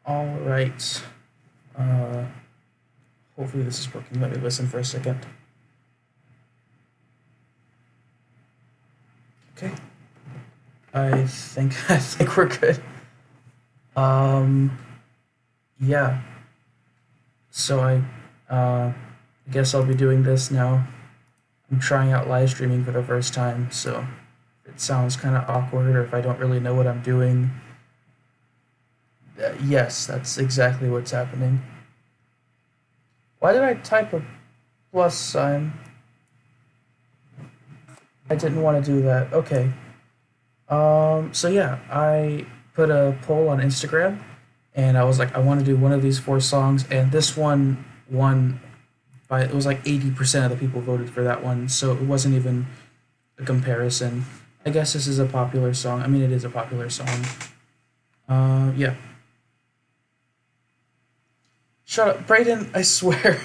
All right. Uh, Hopefully this is working. Let me listen for a second. Okay. I think we're good. Um, yeah. So I guess I'll be doing this now. I'm trying out live streaming for the first time, so if it sounds kind of awkward or if I don't really know what I'm doing, yes, that's exactly what's happening. Why did I type a plus sign? I didn't want to do that. Okay. So yeah, I put a poll on Instagram and I was like, I want to do one of these four songs, and this one won by it was like 80% of the people voted for that one, so it wasn't even a comparison. I guess this is a popular song. I mean, it is a popular song. Yeah. Shut up, Brayden. I swear,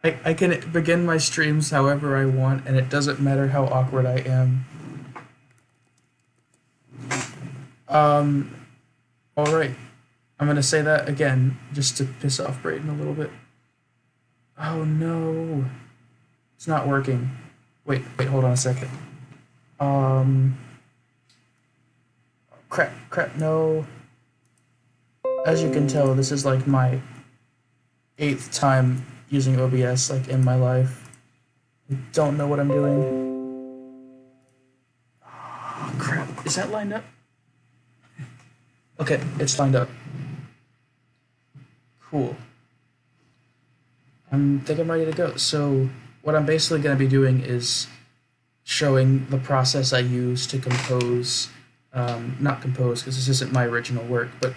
I can begin my streams however I want, and it doesn't matter how awkward I am. Um, all right. I'm gonna say that again just to piss off Brayden a little bit. Oh no, it's not working. Wait, hold on a second. Um, crap, no. As you can tell, this is like my eighth time using OBS like in my life. I don't know what I'm doing. Oh crap, is that lined up? Okay, it's lined up. Cool. Think I'm ready to go. So what I'm basically going to be doing is showing the process I use to compose, not compose because this isn't my original work, but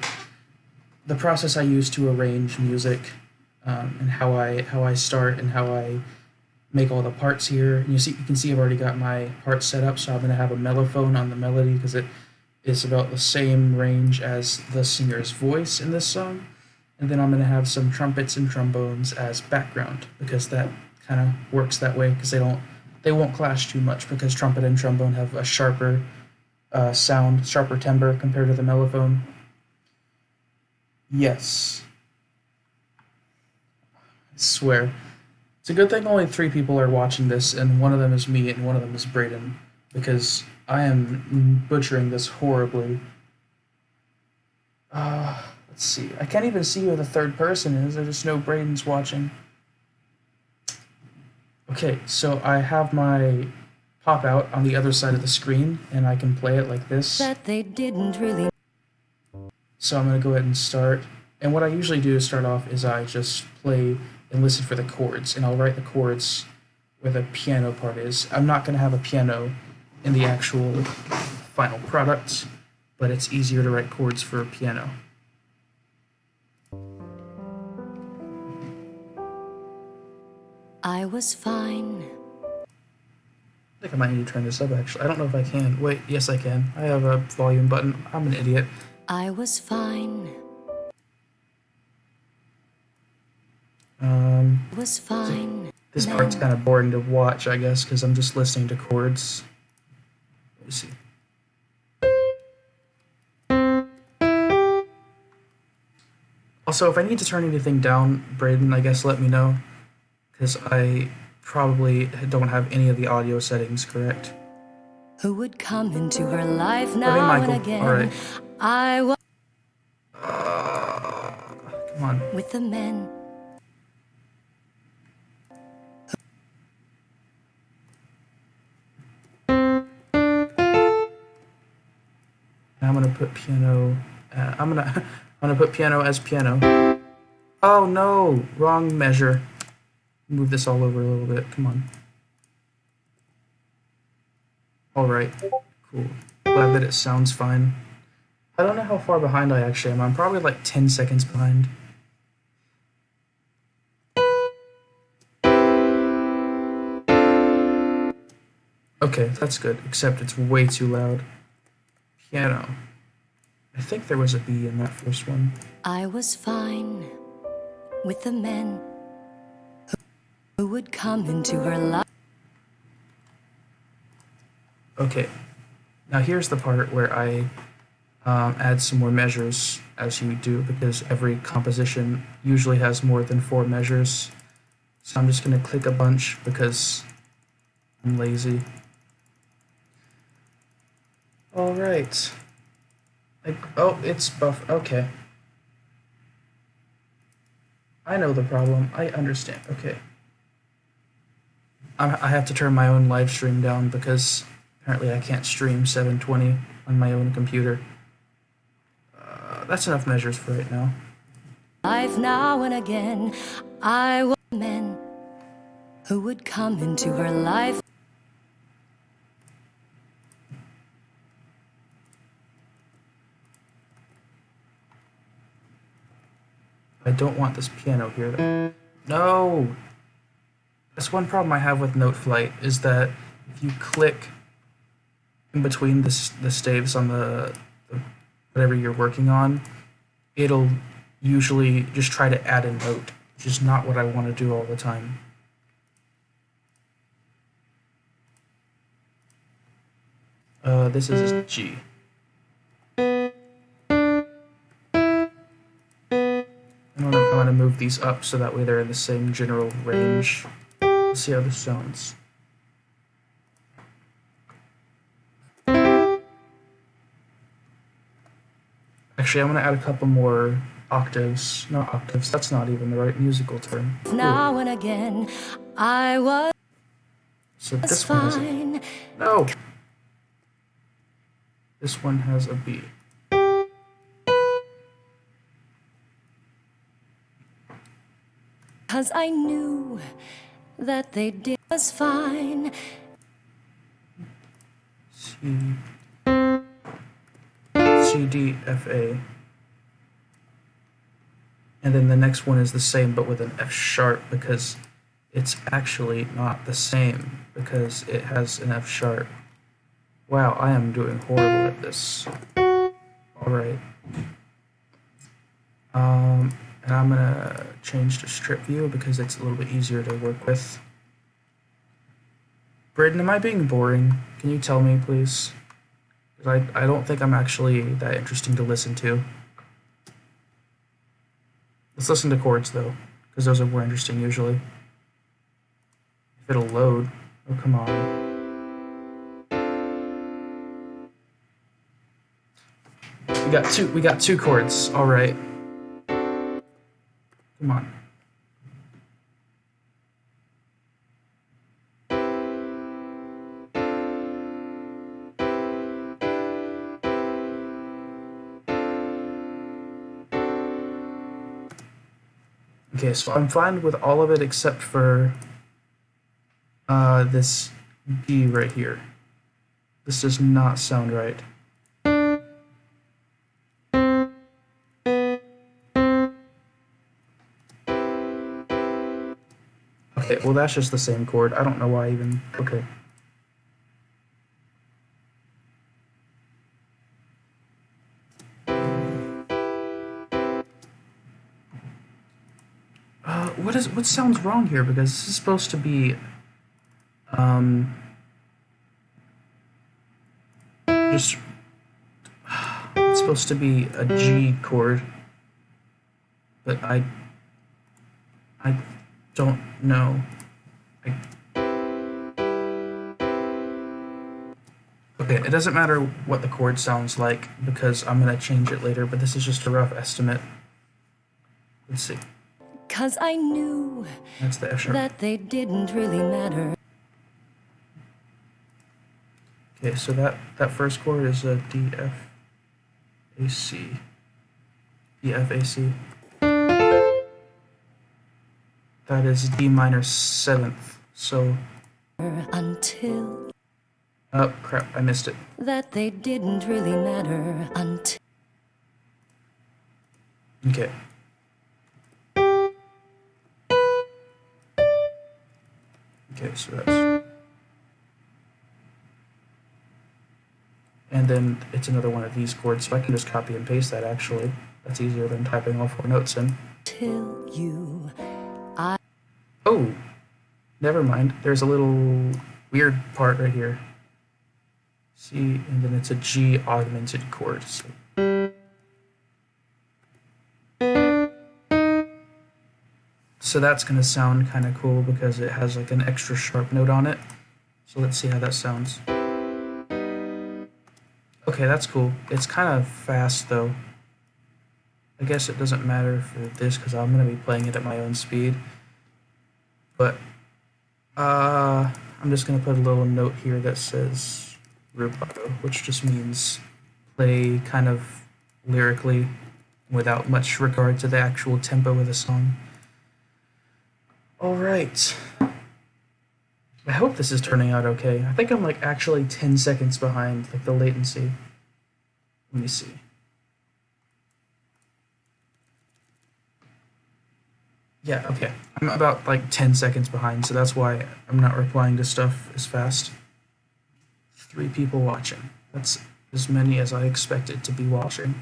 the process I use to arrange music, and how I start and how I make all the parts here. And you can see I've already got my parts set up, so I'm gonna have a mellophone on the melody because it is about the same range as the singer's voice in this song. And then I'm gonna have some trumpets and trombones as background because that kind of works that way because they won't clash too much because trumpet and trombone have a sharper sound, sharper timbre compared to the mellophone. Yes, I swear. It's a good thing only three people are watching this, and one of them is me, and one of them is Brayden, because I am butchering this horribly. Let's see. I can't even see who the third person is. I just know Brayden's watching. Okay, so I have my pop out on the other side of the screen, and I can play it like this. That they didn't really. So I'm gonna go ahead and start. And what I usually do to start off is I just play and listen for the chords, and I'll write the chords where the piano part is. I'm not gonna have a piano in the actual final product, but it's easier to write chords for a piano. I was fine. I think I might need to turn this up actually. I don't know if I can. Wait, yes I can. I have a volume button. I'm an idiot. I was fine. Was fine. This part's kind of boring to watch, I guess, because I'm just listening to chords. Let me see. Also, if I need to turn anything down, Brayden, I guess let me know, because I probably don't have any of the audio settings correct. Who would come into her life Oh, hey, now Michael. and again? All right. I was Come on. with the men. And I'm gonna put piano. I'm gonna put piano as piano. Oh no, wrong measure. Move this all over a little bit. Come on. All right. Cool. Glad that it sounds fine. I don't know how far behind I actually am. I'm probably like 10 seconds behind. Okay, that's good, except it's way too loud. Piano. I think there was a B in that first one. I was fine with the men who would come into her life. Okay. Now here's the part where I add some more measures as you do, because every composition usually has more than 4 measures. So I'm just going to click a bunch because I'm lazy. All right. Oh, it's buff. Okay. I know the problem. I understand. Okay. I have to turn my own live stream down because apparently I can't stream 720 on my own computer. That's enough measures for right now. Life now and again, I was men who would come into her life. I don't want this piano here though. No! That's one problem I have with Noteflight, is that if you click in between the staves on the whatever you're working on, it'll usually just try to add a note, which is not what I want to do all the time. This is a G. I'm gonna move these up so that way they're in the same general range. Let's see how this sounds. Actually, I'm gonna add a couple more octaves. Not octaves, that's not even the right musical term. Now and again, I was So this one has a... fine. No! This one has a B. 'Cause I knew that they did was fine. C, D, F, A. And then the next one is the same but with an F sharp, because it's actually not the same because it has an F sharp. Wow, I am doing horrible at this. Alright. And I'm gonna change to strip view because it's a little bit easier to work with. Braden, am I being boring? Can you tell me, please? Because I don't think I'm actually that interesting to listen to. Let's listen to chords, though, because those are more interesting usually. If it'll load. Oh, come on. We got two chords. All right. Come on. Okay, so I'm fine with all of it except for this B right here. This does not sound right. Okay, well that's just the same chord. I don't know why even... Okay. What sounds wrong here? Because this is supposed to be just it's supposed to be a G chord, but I don't know. Okay, it doesn't matter what the chord sounds like because I'm gonna change it later, but this is just a rough estimate. Let's see. 'Cause I knew That's the F sharp. that they didn't really matter. Okay, so that first chord is a D, F, A, C. D, F, A, C. That is D minor 7th, so... Until Oh, crap, I missed it. that they didn't really matter until Okay. Okay, so that's... And then it's another one of these chords, so I can just copy and paste that, actually. That's easier than typing all 4 notes in. till you Oh! Never mind. There's a little weird part right here. C, and then it's a G augmented chord. So So that's going to sound kind of cool because it has like an extra sharp note on it. So let's see how that sounds. Okay, that's cool. It's kind of fast though. I guess it doesn't matter for this because I'm going to be playing it at my own speed. But I'm just going to put a little note here that says rubato, which just means play kind of lyrically without much regard to the actual tempo of the song. Alright. I hope this is turning out okay. I think I'm like actually 10 seconds behind like the latency. Let me see. Yeah, okay. I'm about like 10 seconds behind, so that's why I'm not replying to stuff as fast. 3 people watching. That's as many as I expected to be watching.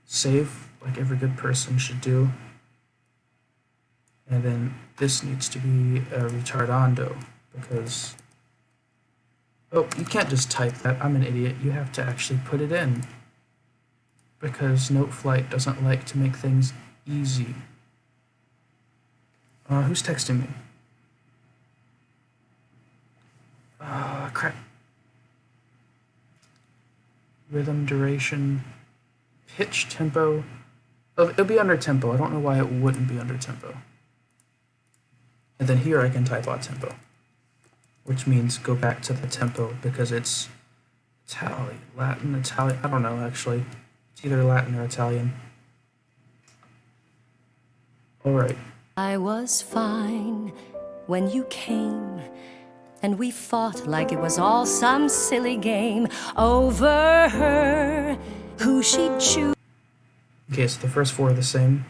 Save, like every good person should do. And then this needs to be a retardando, because... Oh, you can't just type that. I'm an idiot. You have to actually put it in. Because Noteflight doesn't like to make things easy. Who's texting me? Crap. Rhythm, duration, pitch, tempo. Oh, it'll be under tempo. I don't know why it wouldn't be under tempo. And then here I can type out tempo, which means go back to the tempo because it's Latin, Italian. I don't know actually. It's either Latin or Italian. All right. I was fine when you came, and we fought like it was all some silly game over her, who she'd choose. Okay, so the first 4 are the same.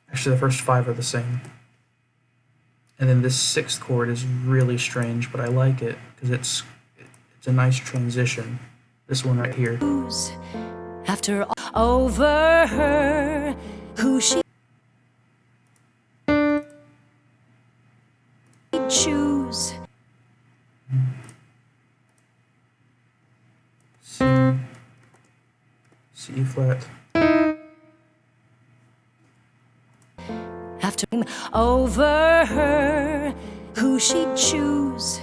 Actually, the first 5 are the same. And then this 6th chord is really strange, but I like it because it's a nice transition. This one right here. After over her, who she choose. C flat. After over her, who she'd choose.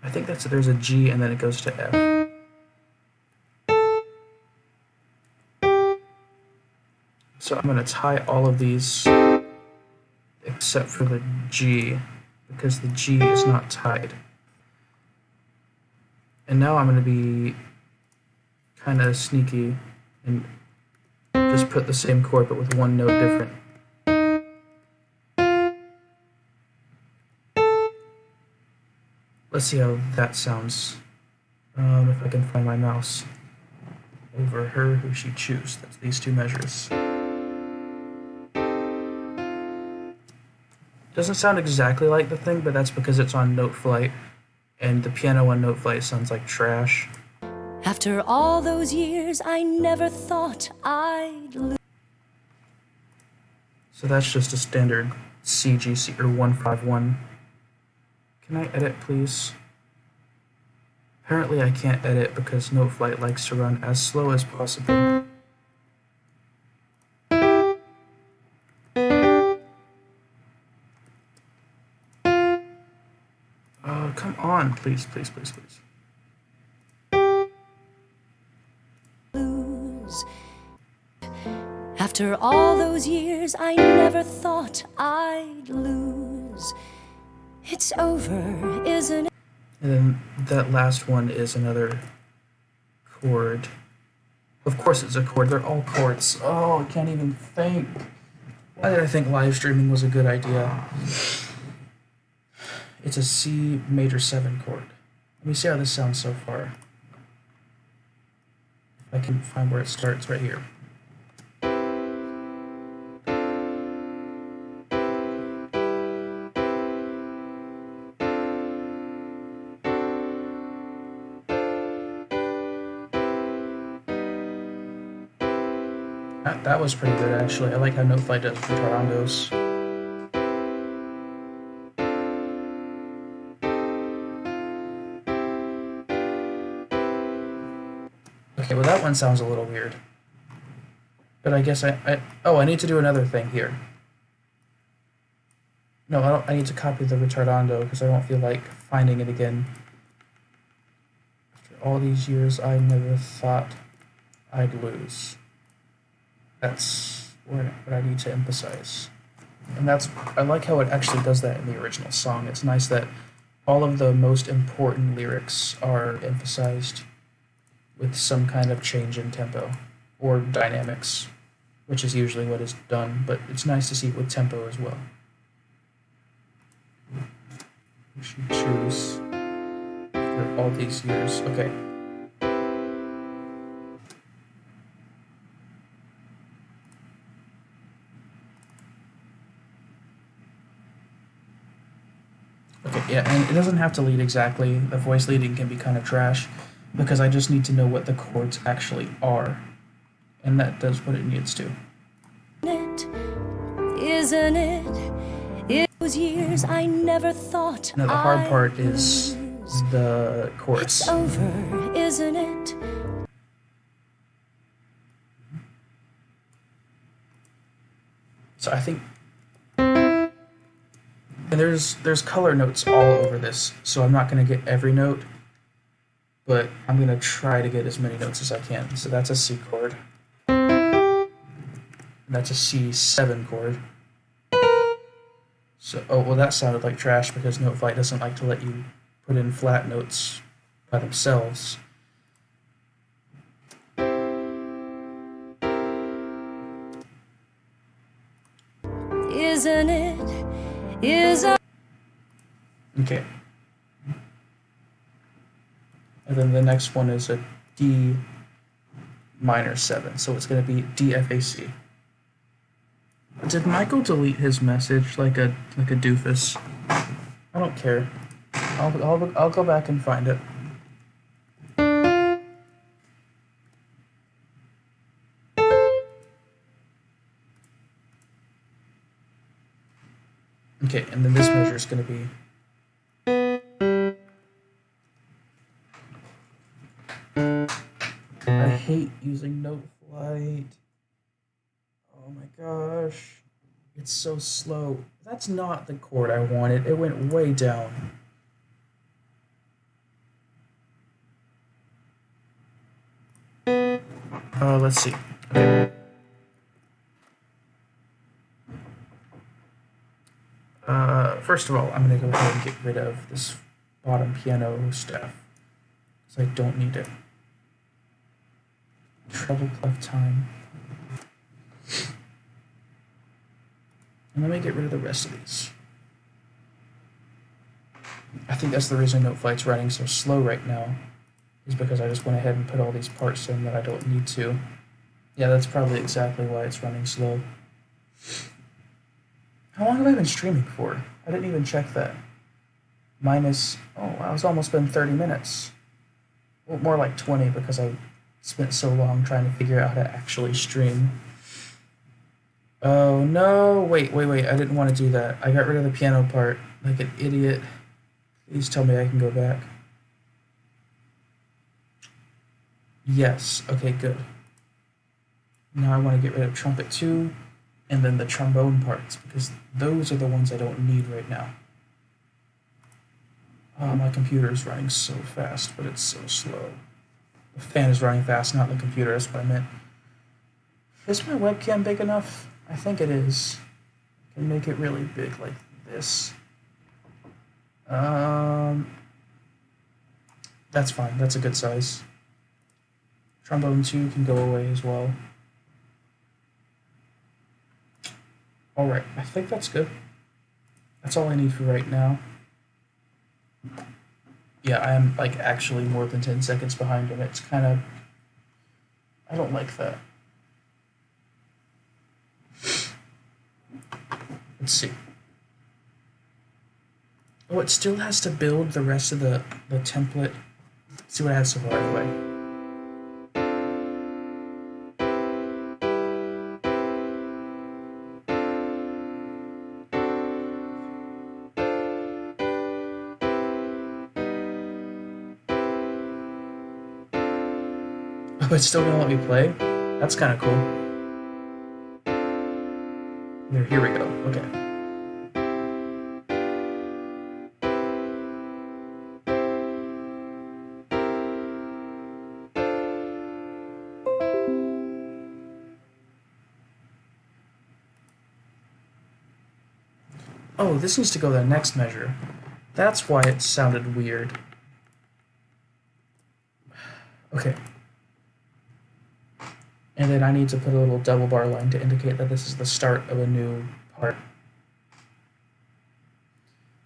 I think there's a G and then it goes to F. So I'm gonna tie all of these except for the G because the G is not tied. And now I'm gonna be kind of sneaky and just put the same chord but with one note different. Let's see how that sounds. If I can find my mouse. Over her, who she choose. That's these 2 measures. Doesn't sound exactly like the thing, but that's because it's on Noteflight, and the piano on Noteflight sounds like trash. After all those years, I never thought I'd lose. So that's just a standard CGC or 151. Can I edit, please? Apparently I can't edit because Noteflight likes to run as slow as possible. Oh, come on, please, please, please, please. After all those years, I never thought I'd lose. It's over, isn't it? And then that last one is another chord. Of course it's a chord. They're all chords. Oh, I can't even think. Why did I think live streaming was a good idea? It's a C major 7 chord. Let me see how this sounds so far. If I can find where it starts right here. That was pretty good, actually. I like how Noteflight does retardandos. Okay, Well, that one sounds a little weird. But I guess oh, I need to do another thing here. No, I don't. I need to copy the retardando because I don't feel like finding it again. After all these years, I never thought I'd lose. That's what I need to emphasize. And that's, I like how it actually does that in the original song. It's nice that all of the most important lyrics are emphasized with some kind of change in tempo or dynamics, which is usually what is done, but it's nice to see it with tempo as well. We should choose for all these years. Okay. Okay, yeah, and it doesn't have to lead exactly. The voice leading can be kind of trash because I just need to know what the chords actually are. And that does what it needs to. Isn't it? It was years I never thought. Now the hard part is the chorus. It's over, isn't it? So I think, and there's color notes all over this, so I'm not going to get every note, but I'm going to try to get as many notes as I can. So that's a C chord. And that's a C7 chord. So, oh, well, that sounded like trash because Notefly doesn't like to let you put in flat notes by themselves. Isn't it? Isn't Okay. And then the next one is a D minor 7, so it's going to be D F A C. Did Michael delete his message like a doofus? I don't care. I'll go back and find it. Okay, and then this measure is going to be I hate using Noteflight. Oh my gosh. It's so slow. That's not the chord I wanted. It went way down. Let's see. Okay. First of all, I'm going to go ahead and get rid of this bottom piano staff because I don't need it. Treble clef time. And let me get rid of the rest of these. I think that's the reason Noteflight's running so slow right now, is because I just went ahead and put all these parts in that I don't need to. Yeah, that's probably exactly why it's running slow. How long have I been streaming for? I didn't even check that. Minus, oh, wow, it's almost been 30 minutes. Well, more like 20 because I spent so long trying to figure out how to actually stream. Oh, no, wait, I didn't want to do that. I got rid of the piano part like an idiot. Please tell me I can go back. Yes, okay, good. Now I want to get rid of trumpet 2 and then the trombone parts because those are the ones I don't need right now. Oh, my computer is running so fast, but it's so slow. The fan is running fast, not the computer, that's what I meant. Is my webcam big enough? I think it is. I can make it really big like this. That's fine, that's a good size. Trombone 2 can go away as well. Alright, I think that's good. That's all I need for right now. Yeah, I am like actually more than 10 seconds behind him. It's kind of, I don't like that. Let's see. Oh, it still has to build the rest of the template. Let's see what it has so far anyway. Oh, it's still gonna let me play? That's kind of cool. Here we go. Okay. Oh, this needs to go to the next measure. That's why it sounded weird. Okay. And then I need to put a little double bar line to indicate that this is the start of a new part.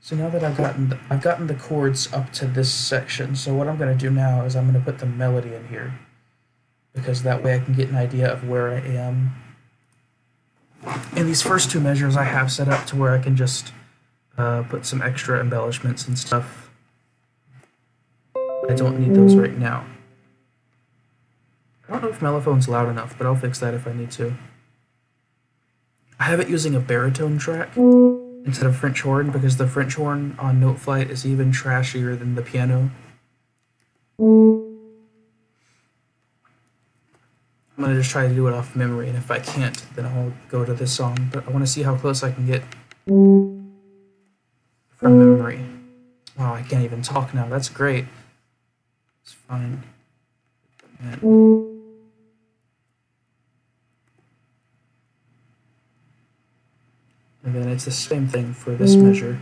So now that I've gotten the chords up to this section, so what I'm going to do now is I'm going to put the melody in here, because that way I can get an idea of where I am. And these first two measures I have set up to where I can just put some extra embellishments and stuff. I don't need those right now. I don't know if Mellophone's loud enough, but I'll fix that if I need to. I have it using a baritone track instead of French horn, because the French horn on Note Flight is even trashier than the piano. I'm going to just try to do it off memory, and if I can't, then I'll go to this song. But I want to see how close I can get from memory. Wow, I can't even talk now. That's great. It's fine. And then it's the same thing for this measure.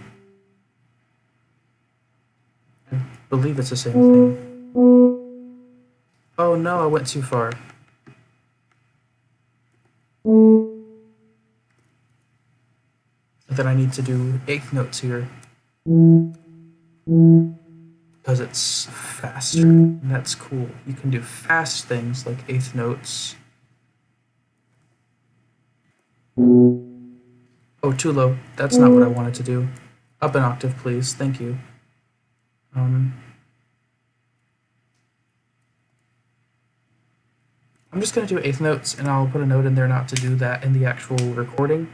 I believe it's the same thing. Oh no, I went too far. And then I need to do eighth notes here, because it's faster, and that's cool. You can do fast things like eighth notes. Oh, too low. That's not what I wanted to do. Up an octave, please. Thank you. I'm just going to do eighth notes, and I'll put a note in there not to do that in the actual recording.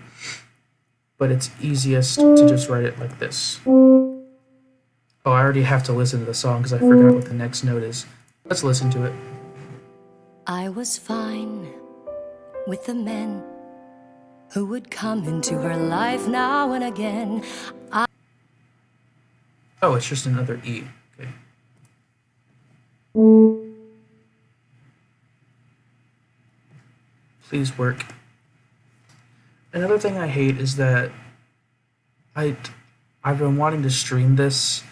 But it's easiest to just write it like this. Oh, I already have to listen to the song because I forgot what the next note is. Let's listen to it. I was fine with the men who would come into her life now and again. Oh, it's just another E. Okay. Please work. Another thing I hate is that I've been wanting to stream this,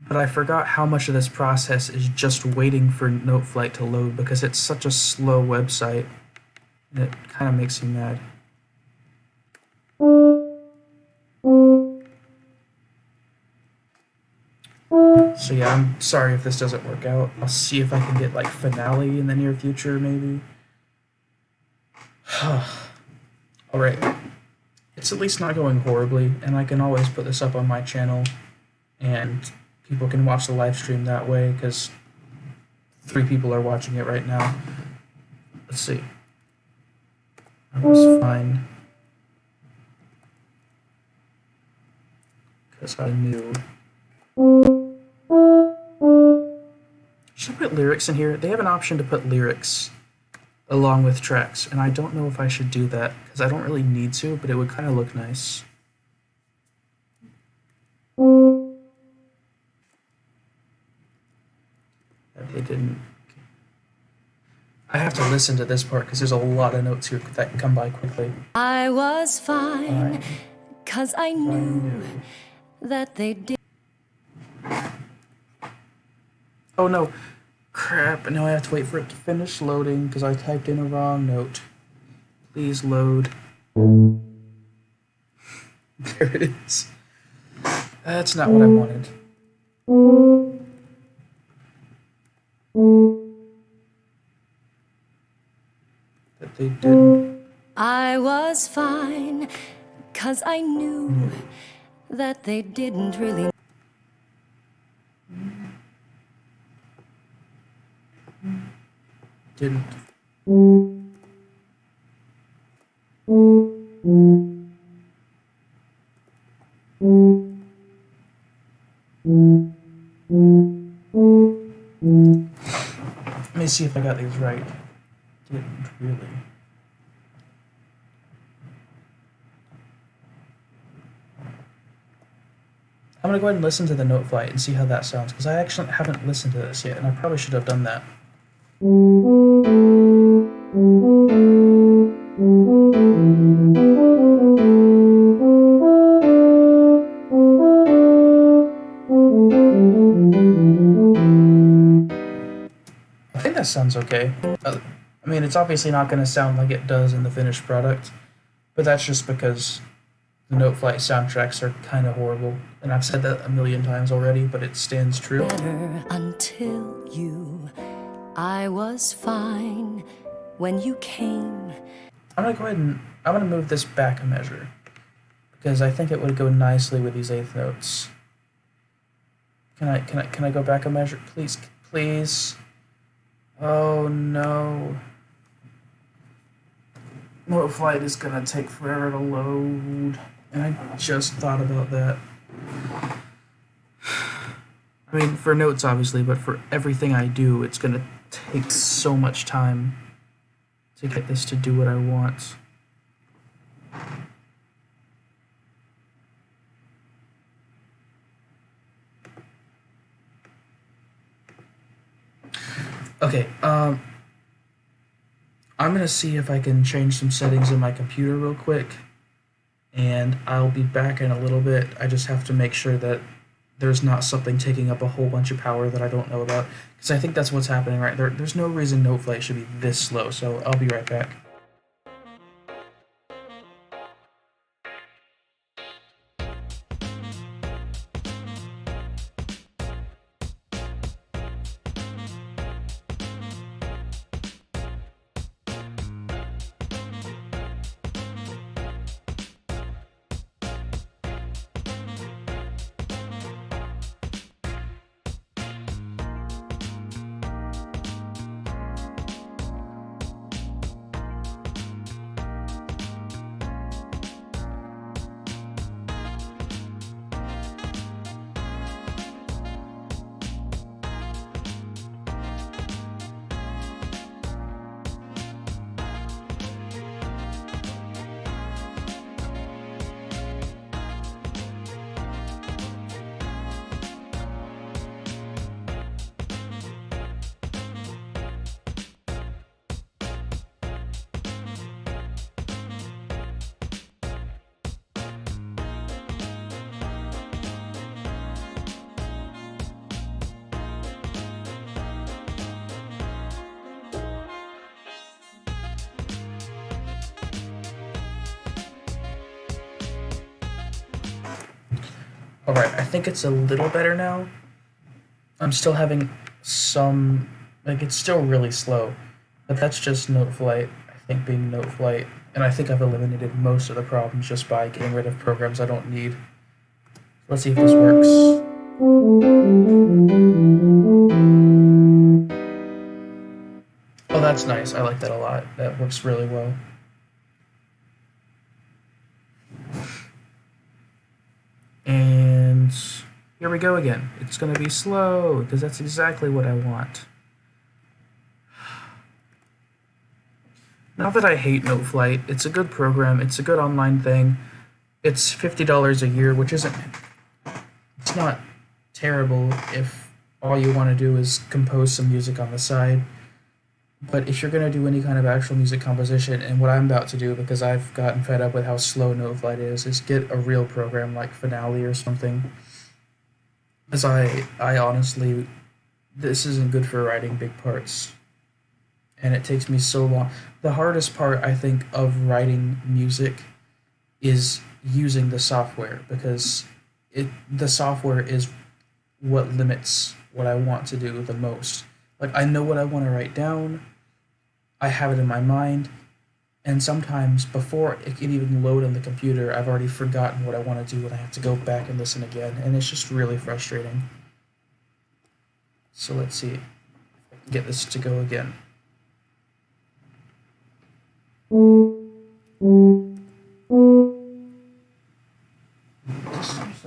but I forgot how much of this process is just waiting for Note Flight to load, because it's such a slow website. And it kind of makes me mad. So yeah, I'm sorry if this doesn't work out. I'll see if I can get like Finale in the near future, maybe. Alright. It's at least not going horribly, and I can always put this up on my channel, and people can watch the live stream that way, because 3 people are watching it right now. Let's see. I was fine. Because I knew. Should I put lyrics in here? They have an option to put lyrics along with tracks, and I don't know if I should do that, because I don't really need to, but it would kind of look nice. They didn't. I have to listen to this part, because there's a lot of notes here that come by quickly. I was fine, 'cause I knew that they did. Oh no. Crap, and now I have to wait for it to finish loading because I typed in a wrong note. Please load. There it is. That's not what I wanted. That they didn't. I was fine, 'cause I knew that they didn't really. Didn't. me see if I got these right. Didn't really. I'm gonna go ahead and listen to the note flight and see how that sounds, because I actually haven't listened to this yet, and I probably should have done that. I think that sounds okay. I mean, it's obviously not going to sound like it does in the finished product, but that's just because the Note Flight soundtracks are kind of horrible, and I've said that a million times already, but it stands true. Better until you, I was fine when you came. I'm gonna go ahead and I'm gonna move this back a measure because I think it would go nicely with these eighth notes. Can I go back a measure, please? Please. Oh no. Note Flight is gonna take forever to load, and I just thought about that. I mean, for notes obviously, but for everything I do, it's gonna take so much time to get this to do what I want. Okay, I'm gonna see if I can change some settings in my computer real quick, and I'll be back in a little bit. I just have to make sure that there's not something taking up a whole bunch of power that I don't know about, because I think that's what's happening right there. There's no reason Note Flight should be this slow, so I'll be right back. Alright, I think it's a little better now. I'm still having some, like, it's still really slow, but that's just Note Flight, I think, being Note Flight, and I think I've eliminated most of the problems just by getting rid of programs I don't need. Let's see if this works. Oh, that's nice. I like that a lot. That works really well. And here we go again. It's going to be slow because that's exactly what I want. Not that I hate Note Flight. It's a good program. It's a good online thing. It's $50 a year, which isn't... It's not terrible if all you want to do is compose some music on the side. But if you're going to do any kind of actual music composition, and what I'm about to do, because I've gotten fed up with how slow Note Flight is get a real program like Finale or something. Because I honestly, this isn't good for writing big parts. And it takes me so long. The hardest part, I think, of writing music is using the software, because the software is what limits what I want to do the most. Like, I know what I want to write down, I have it in my mind, and sometimes before it can even load on the computer, I've already forgotten what I want to do and I have to go back and listen again, and it's just really frustrating. So let's see if I can get this to go again.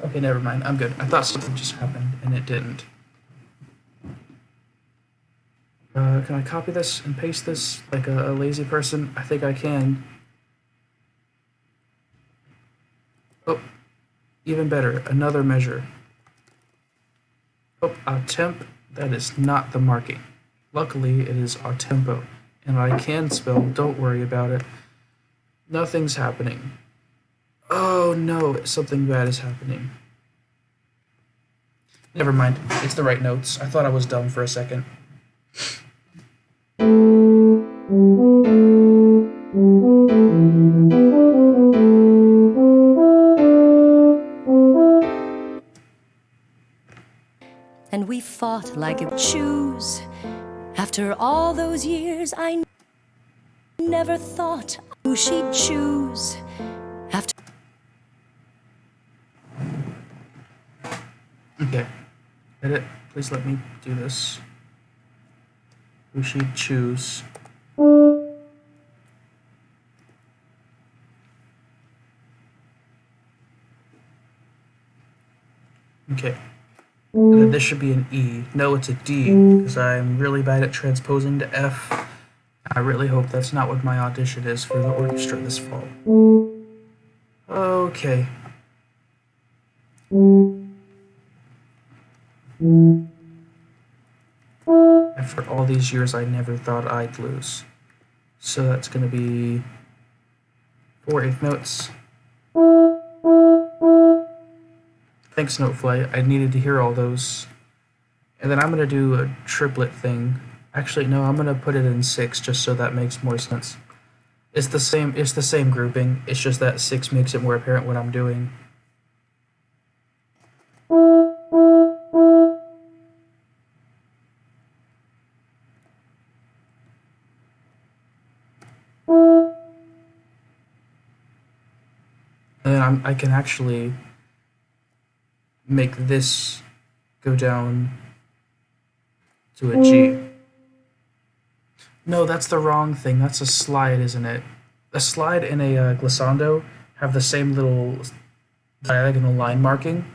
Okay, never mind. I'm good. I thought something just happened, and it didn't. can I copy this and paste this like a lazy person? I think I can. Oh, even better, another measure. Oh, a temp, that is not the marking. Luckily, it is a tempo, and I can spell, don't worry about it. Nothing's happening. Oh no, something bad is happening. Never mind, it's the right notes. I thought I was dumb for a second. And we fought like it choose. After all those years, I never thought who she'd choose. After Okay. Edit, please let me do this. Who she'd choose. Okay. And then this should be an E. No, it's a D, because I'm really bad at transposing to F. I really hope that's not what my audition is for the orchestra this fall. Okay. After all these years, I never thought I'd lose. So that's going to be 4/8 notes. Thanks, Notefly. I needed to hear all those. And then I'm going to do a triplet thing. Actually, no, I'm going to put it in 6 just so that makes more sense. It's the same grouping. It's just that 6 makes it more apparent what I'm doing. And then I can actually make this go down to a G. No, that's the wrong thing. That's a slide, isn't it? A slide and a glissando have the same little diagonal line marking,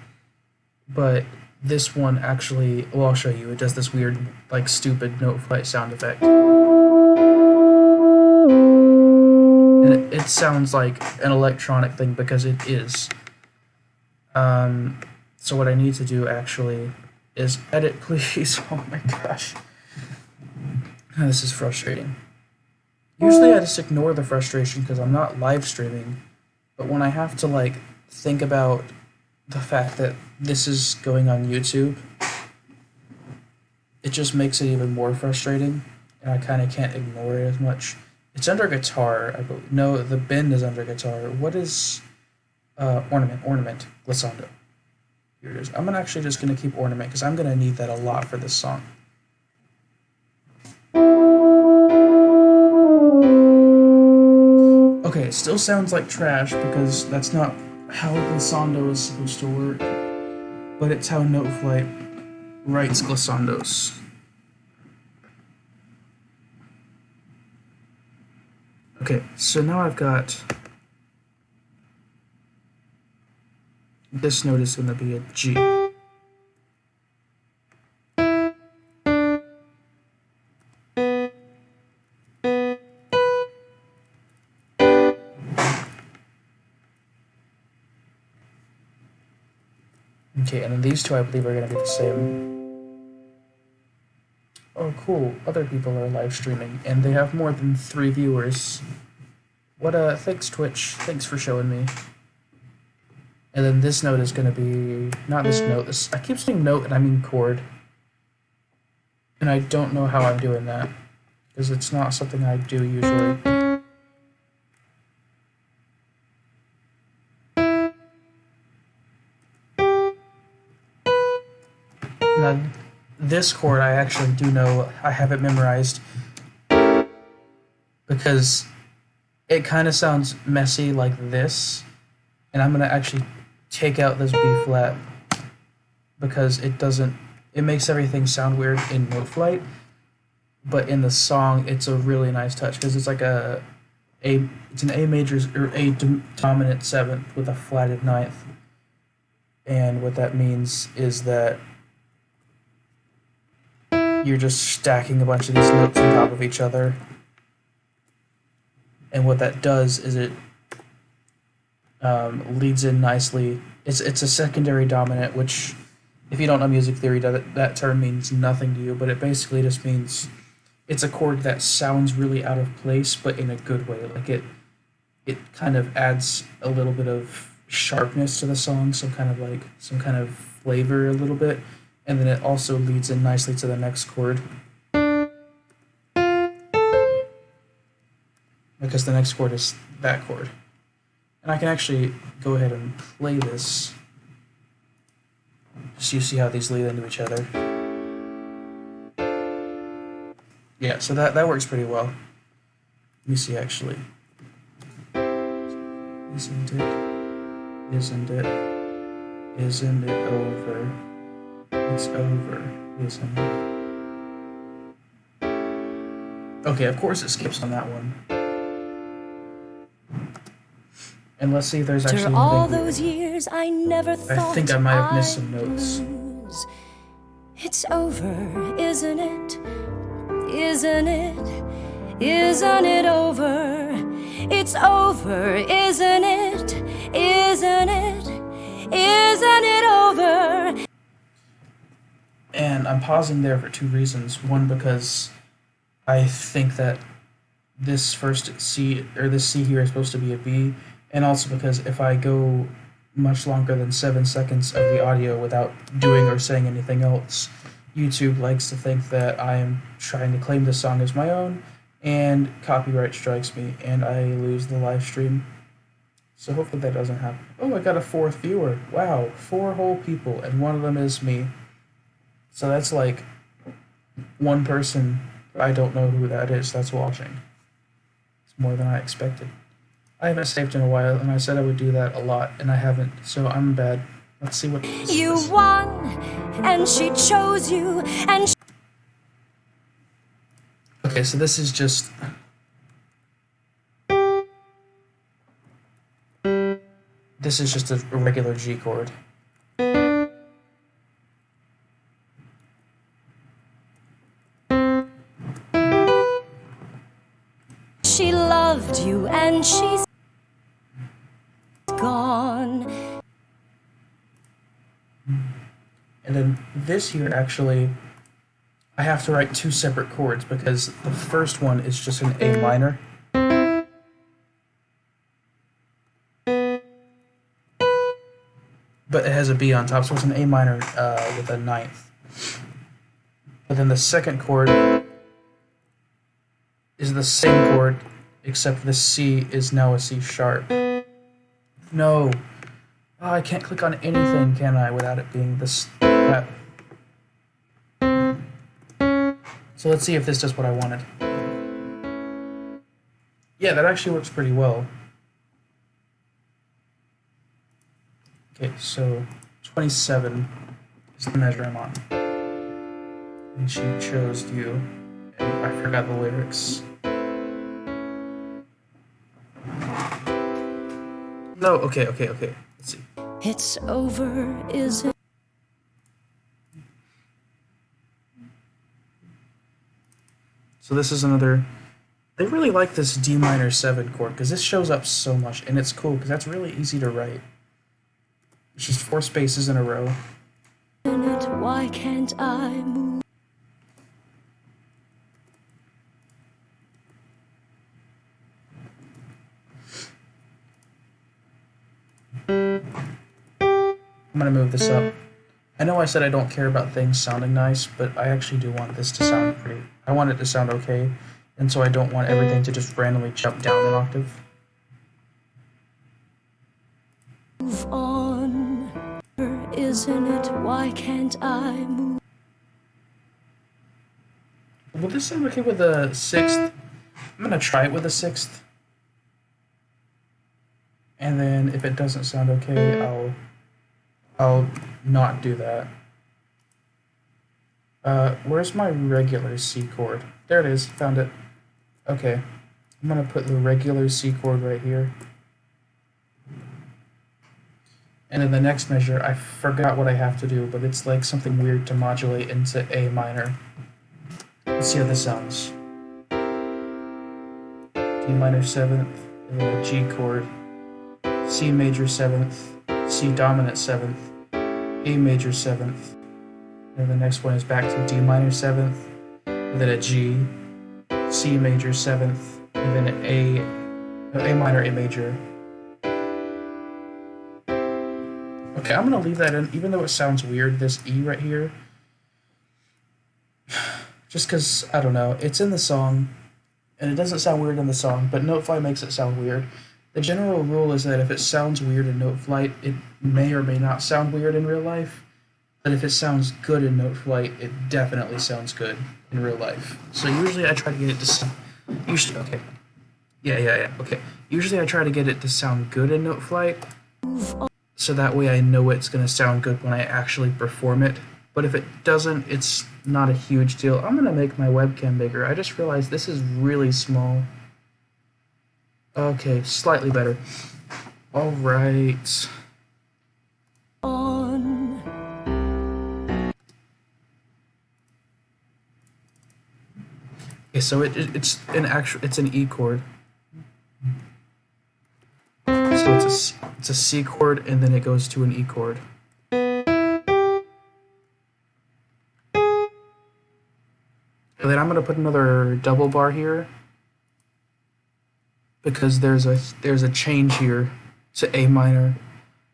but this one actually, well, I'll show you. It does this weird, like, stupid note flight sound effect. And it sounds like an electronic thing because it is. So what I need to do actually is edit, please. Oh my gosh. This is frustrating. Usually I just ignore the frustration because I'm not live streaming, but when I have to like think about the fact that this is going on YouTube, it just makes it even more frustrating, and I kind of can't ignore it as much. It's under guitar, I believe. No, the bend is under guitar. What is ornament, glissando? Here it is. I'm actually just going to keep ornament because I'm going to need that a lot for this song. Okay, it still sounds like trash because that's not how glissando is supposed to work, but it's how Noteflight writes glissandos. Okay, so now I've got this note is going to be a G. Okay, and then these two I believe are going to be the same. Oh, cool. Other people are live streaming, and they have more than 3 viewers. Thanks, Twitch. Thanks for showing me. And then this note is going to be, not this note, I keep saying note and I mean chord. And I don't know how I'm doing that, because it's not something I do usually. Now, this chord I actually do know, I have it memorized, because it kind of sounds messy like this, and I'm going to actually take out this B flat because it makes everything sound weird in Noteflight, but in the song it's a really nice touch because it's like it's an A major or A dominant 7th with a flatted 9th, and what that means is that you're just stacking a bunch of these notes on top of each other. And what that does is it leads in nicely. It's a secondary dominant, which, if you don't know music theory, that term means nothing to you, but it basically just means it's a chord that sounds really out of place, but in a good way. Like it kind of adds a little bit of sharpness to the song, some kind of flavor a little bit, and then it also leads in nicely to the next chord. Because the next chord is that chord. And I can actually go ahead and play this, just so you see how these lead into each other. Yeah, so that works pretty well. Let me see, actually. Isn't it? Isn't it? Isn't it over? It's over, isn't it? Okay, of course it skips on that one. And let's see if there's actually After all anything those years, I never thought I think I might have missed some notes. lose. It's over, isn't it? Isn't it? Isn't it over? It's over, isn't it? Isn't it? Isn't it over? And I'm pausing there for two reasons. One, because I think that this first C, or this C here, is supposed to be a B, and also because if I go much longer than 7 seconds of the audio without doing or saying anything else, YouTube likes to think that I am trying to claim this song as my own, and copyright strikes me, and I lose the live stream. So hopefully that doesn't happen. Oh, I got a 4th viewer. Wow, 4 whole people, and one of them is me. So that's like one person. I don't know who that is that's watching. It's more than I expected. I haven't saved in a while, and I said I would do that a lot, and I haven't, so I'm bad. Let's see what this You is. won, and she chose you, and Okay, so this is just... This is just a regular G chord. she loved you, and she's gone. And then this here, actually, I have to write 2 separate chords because the first one is just an A minor. But it has a B on top, so it's an A minor with a 9th. But then the second chord is the same chord, except the C is now a C sharp. No. Oh, I can't click on anything, can I, without it being that. So let's see if this does what I wanted. Yeah, that actually works pretty well. Okay, so 27 is the measure I'm on. And she chose you. And I forgot the lyrics. No, okay. Let's see. It's over, is it? So this is another... They really like this D minor 7 chord because this shows up so much, and it's cool because that's really easy to write. It's just 4 spaces in a row. Why can't I move? I'm gonna move this up. I know I said I don't care about things sounding nice, but I actually do want this to sound pretty... I want it to sound okay, and so I don't want everything to just randomly jump down an octave. Move on, isn't it? Why can't I move? Will this sound okay with a 6th? I'm gonna try it with a 6th. And then if it doesn't sound okay, I'll not do that. Where's my regular C chord? There it is, found it. Okay, I'm gonna put the regular C chord right here. And then the next measure, I forgot what I have to do, but it's like something weird to modulate into A minor. Let's see how this sounds. D minor 7th, and then a G chord, C major 7th, C dominant 7th, A major 7th, and the next one is back to D minor 7th, and then a G, C major 7th, and then an A minor, A major. Okay, I'm gonna leave that in, even though it sounds weird, this E right here. Just because, I don't know, it's in the song, and it doesn't sound weird in the song, but Notefly makes it sound weird. The general rule is that if it sounds weird in Noteflight, it may or may not sound weird in real life. But if it sounds good in Noteflight, it definitely sounds good in real life. So usually I try to get it to sound... okay. Yeah, okay. Usually I try to get it to sound good in Noteflight, so that way I know it's going to sound good when I actually perform it. But if it doesn't, it's not a huge deal. I'm going to make my webcam bigger. I just realized this is really small. Okay, slightly better. All right. Okay, so it's an E chord. So it's a C chord, and then it goes to an E chord. And then I'm gonna put another double bar here because there's a change here to A minor,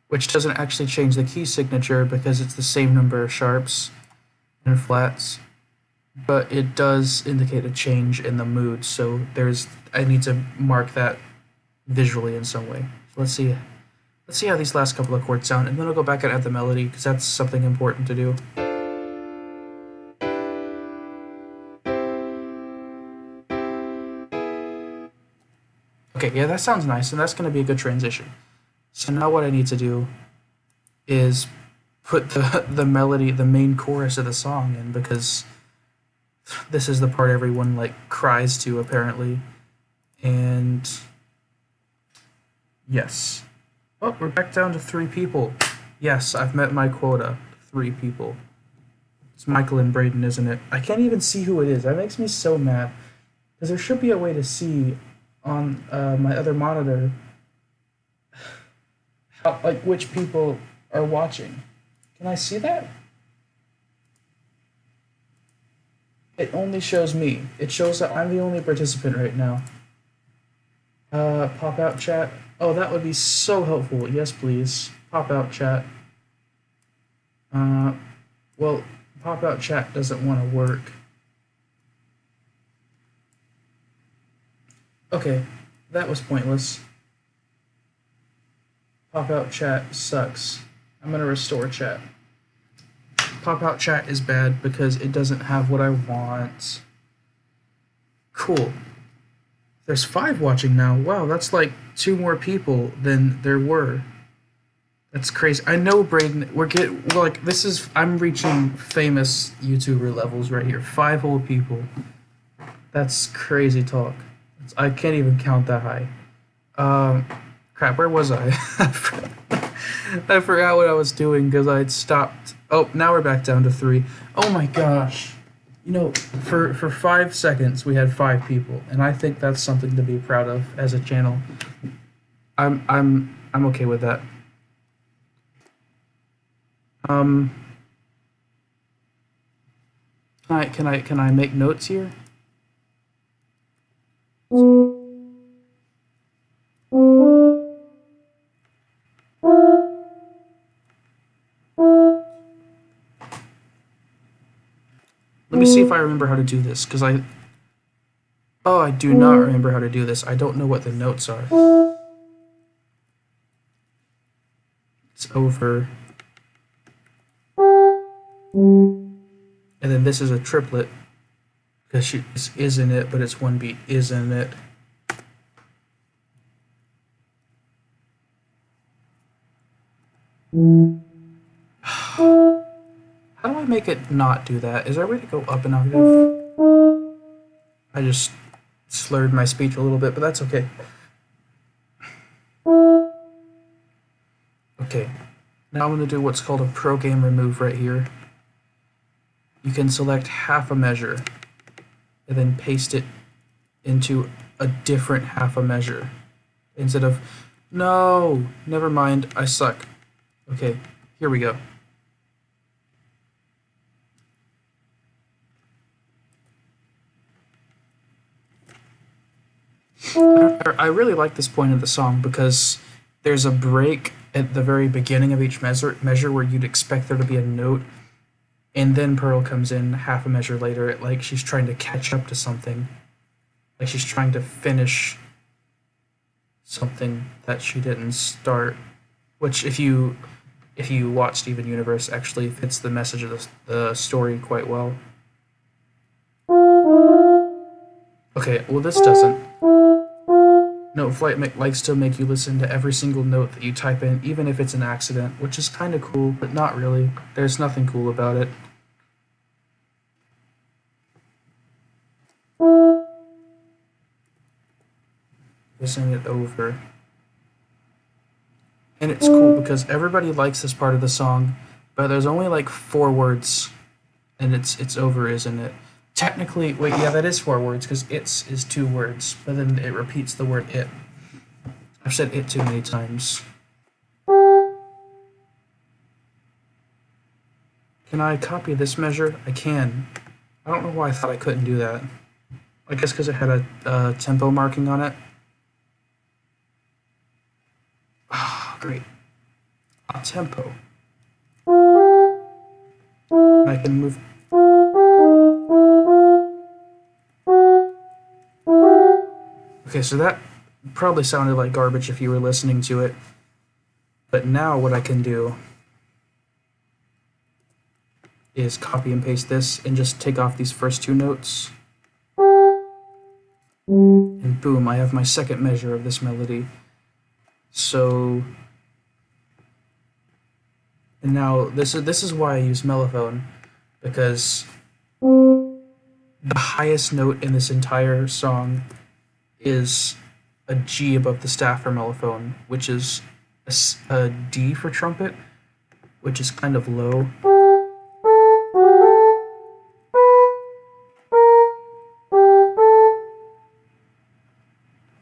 which doesn't actually change the key signature because it's the same number of sharps and flats, but it does indicate a change in the mood. So I need to mark that visually in some way. So let's see how these last couple of chords sound, and then I'll go back and add the melody because that's something important to do. Okay, yeah, that sounds nice, and that's going to be a good transition. So now what I need to do is put the melody, the main chorus of the song in, because this is the part everyone like cries to apparently. And yes. Oh, we're back down to 3 people. Yes, I've met my quota. 3 people. It's Michael and Braden, isn't it? I can't even see who it is. That makes me so mad. Because there should be a way to see on my other monitor how, like, which people are watching. Can I see that? It only shows me. It shows that I'm the only participant right now. Pop out chat. Oh, that would be so helpful. Yes, please. Pop out chat. Well, pop out chat doesn't want to work. Okay, that was pointless. Pop out chat sucks. I'm gonna restore chat. Pop out chat is bad because it doesn't have what I want. Cool. There's 5 watching now. Wow, that's like 2 more people than there were. That's crazy. I know, Braden. I'm reaching famous YouTuber levels right here. 5 whole people. That's crazy talk. I can't even count that high. Crap, where was I? I forgot what I was doing because I'd stopped. Oh, now we're back down to 3. Oh my gosh. You know, for 5 seconds we had 5 people, and I think that's something to be proud of as a channel. I'm okay with that. Can I make notes here? Let me see if I remember how to do this, because I do not remember how to do this. I don't know what the notes are. It's over. And then this is a triplet, because this is in it, but it's 1 beat is in it. How do I make it not do that? Is there a way to go up an octave? I just slurred my speech a little bit, but that's okay. Okay, now I'm going to do what's called a program remove right here. You can select half a measure. and then paste it into a different half a measure instead of, no, never mind, I suck. Okay, here we go. I really like this point of the song because there's a break at the very beginning of each measure where you'd expect there to be a note, and then Pearl comes in half a measure later, like she's trying to catch up to something, like she's trying to finish something that she didn't start. Which, if you watch Steven Universe, actually fits the message of the story quite well. Okay, well this doesn't. Noteflight likes to make you listen to every single note that you type in, even if it's an accident, which is kind of cool, but not really. There's nothing cool about it. Listen it over. And it's cool because everybody likes this part of the song, but there's only like 4 words, and it's over, isn't it? Technically, wait, yeah, that is 4 words because it's is 2 words, but then it repeats the word it. I've said it too many times. Can I copy this measure? I can. I don't know why I thought I couldn't do that. I guess because it had a tempo marking on it. Ah, great. A tempo. I can move. Okay, so that probably sounded like garbage if you were listening to it. But now what I can do is copy and paste this and just take off these first 2 notes. And boom, I have my second measure of this melody. So, and now this is why I use mellophone, because the highest note in this entire song is a G above the staff for mellophone, which is a D for trumpet, which is kind of low.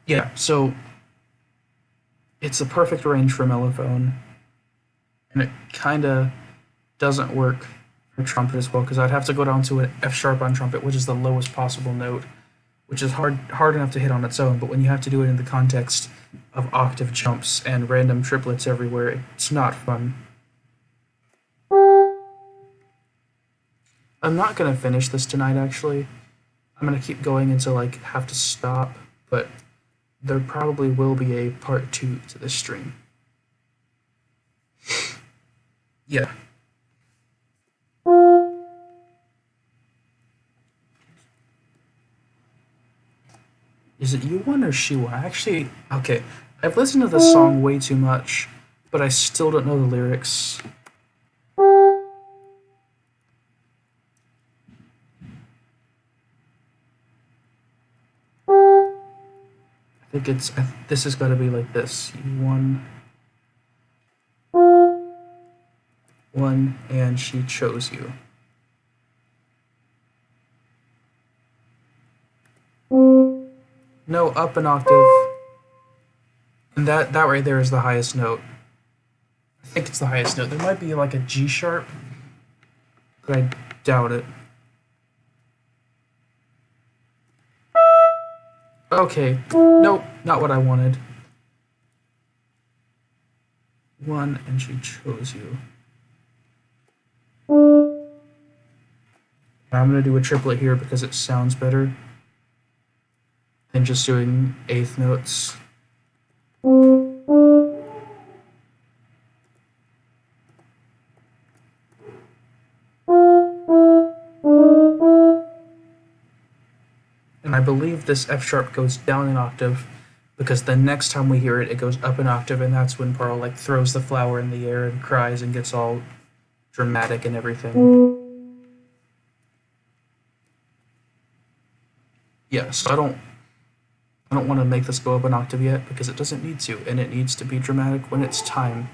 Yeah, so it's a perfect range for mellophone, and it kind of doesn't work for trumpet as well, because I'd have to go down to an F sharp on trumpet, which is the lowest possible note, which is hard enough to hit on its own, but when you have to do it in the context of octave jumps and random triplets everywhere, it's not fun. I'm not going to finish this tonight, actually. I'm going to keep going until I have to stop, but there probably will be a part 2 to this stream. Yeah. Is it U1 or She1? Actually, okay. I've listened to this song way too much, but I still don't know the lyrics. I think this has got to be like this. U1. 1, and she chose you. No, up an octave. And that right there is the highest note. I think it's the highest note. There might be like a G sharp, but I doubt it. Okay, nope, not what I wanted. 1, and she chose you. I'm going to do a triplet here because it sounds better than just doing eighth notes. And I believe this F sharp goes down an octave because the next time we hear it, it goes up an octave, and that's when Pearl like throws the flower in the air and cries and gets all dramatic and everything. Yeah, so I don't want to make this go up an octave yet because it doesn't need to, and it needs to be dramatic when it's time.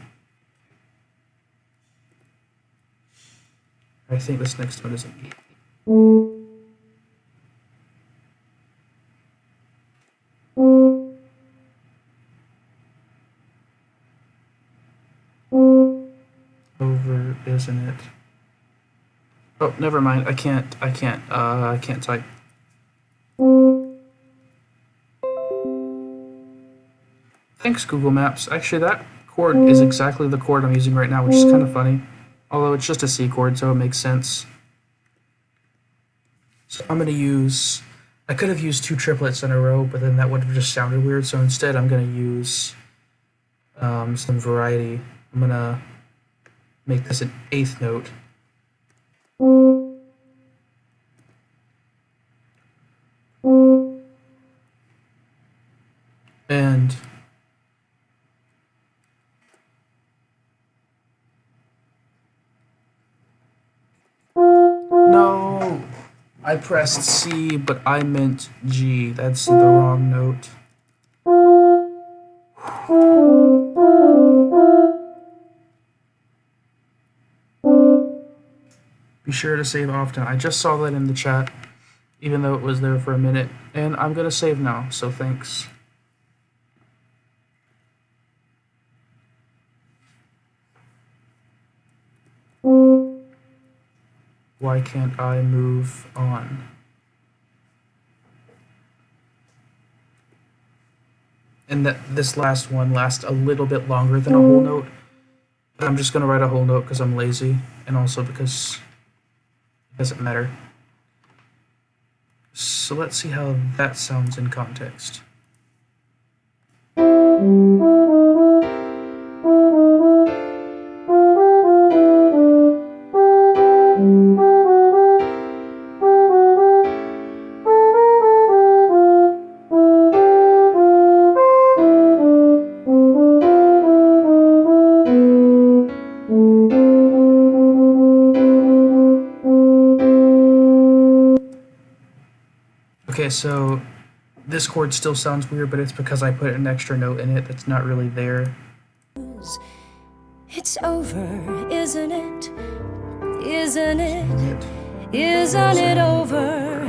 I think this next note is an E. isn't it? Oh, never mind. I can't type. Thanks, Google Maps. Actually, that chord is exactly the chord I'm using right now, which is kind of funny. Although it's just a C chord, so it makes sense. So I'm going to use... I could have used 2 triplets in a row, but then that would have just sounded weird. So instead, I'm going to use some variety. I'm going to make this an 8th note. And no, I pressed C, but I meant G. That's the wrong note. Be sure to save often. I just saw that in the chat, even though it was there for a minute. And I'm going to save now, so thanks. Why can't I move on? And that this last one lasts a little bit longer than a whole note. But I'm just going to write a whole note because I'm lazy, and also because it doesn't matter. So let's see how that sounds in context. Okay, so this chord still sounds weird, but it's because I put an extra note in it that's not really there. It's over, isn't it? Isn't it? Isn't it over?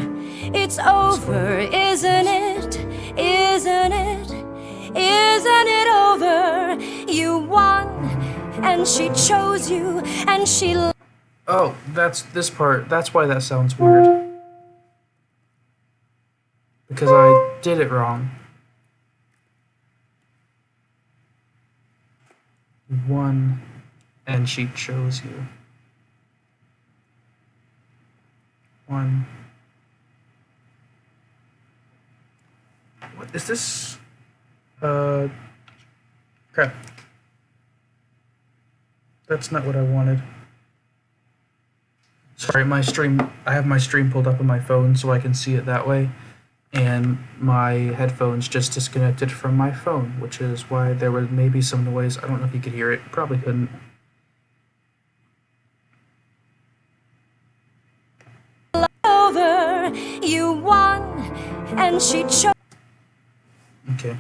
It's over, isn't it? Isn't it? Isn't it over? You won, and she chose you, and she... Oh, that's this part. That's why that sounds weird. Because I did it wrong. Won, and she chose you. One. What is this? Crap. That's not what I wanted. Sorry, my stream, I have my stream pulled up on my phone so I can see it that way. And my headphones just disconnected from my phone, which is why there was maybe some noise. I don't know if you could hear it. Probably couldn't. Over, you won, and she chose... Okay.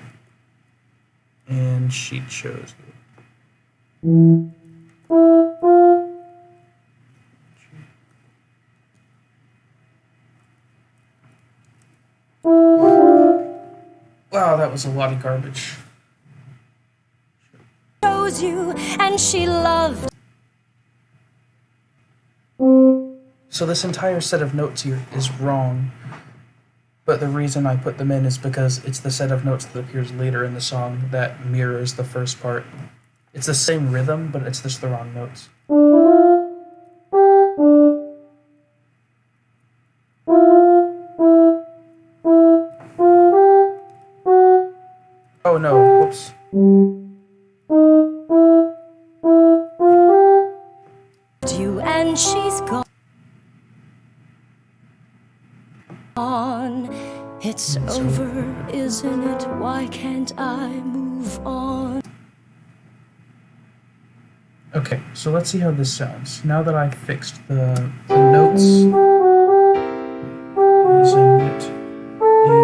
And she chose you. Wow, that was a lot of garbage. Chose you, and she loved... So this entire set of notes here is wrong. But the reason I put them in is because it's the set of notes that appears later in the song that mirrors the first part. It's the same rhythm, but it's just the wrong notes. Oh no, whoops. You and she's gone. It's over, isn't it? Why can't I move on? Okay, so let's see how this sounds. Now that I've fixed the notes. Isn't it over?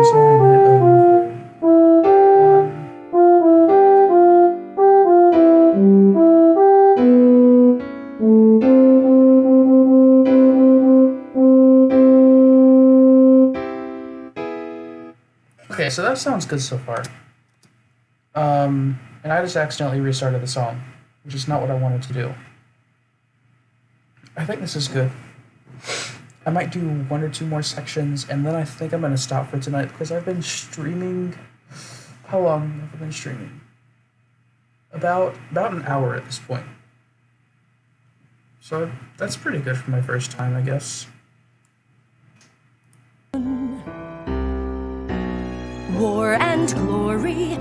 Okay, so that sounds good so far. And I just accidentally restarted the song, which is not what I wanted to do. I think this is good. I might do one or two more sections, and then I think I'm gonna stop for tonight because I've been streaming. How long have I been streaming? About an hour at this point. So that's pretty good for my first time, I guess. War and glory.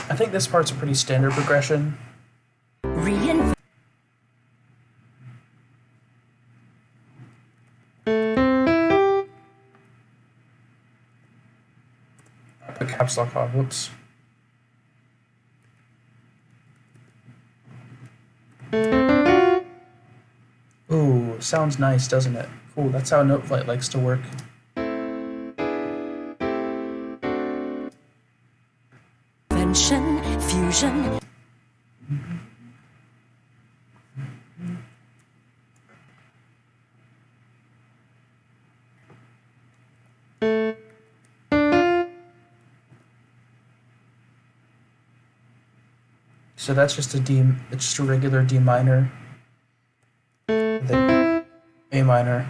I think this part's a pretty standard progression. Reinvent. Put caps lock on. Whoops. Ooh, sounds nice, doesn't it? Cool, that's how Noteflight likes to work. Invention, fusion. So that's just a D. It's just a regular D minor. Then A minor.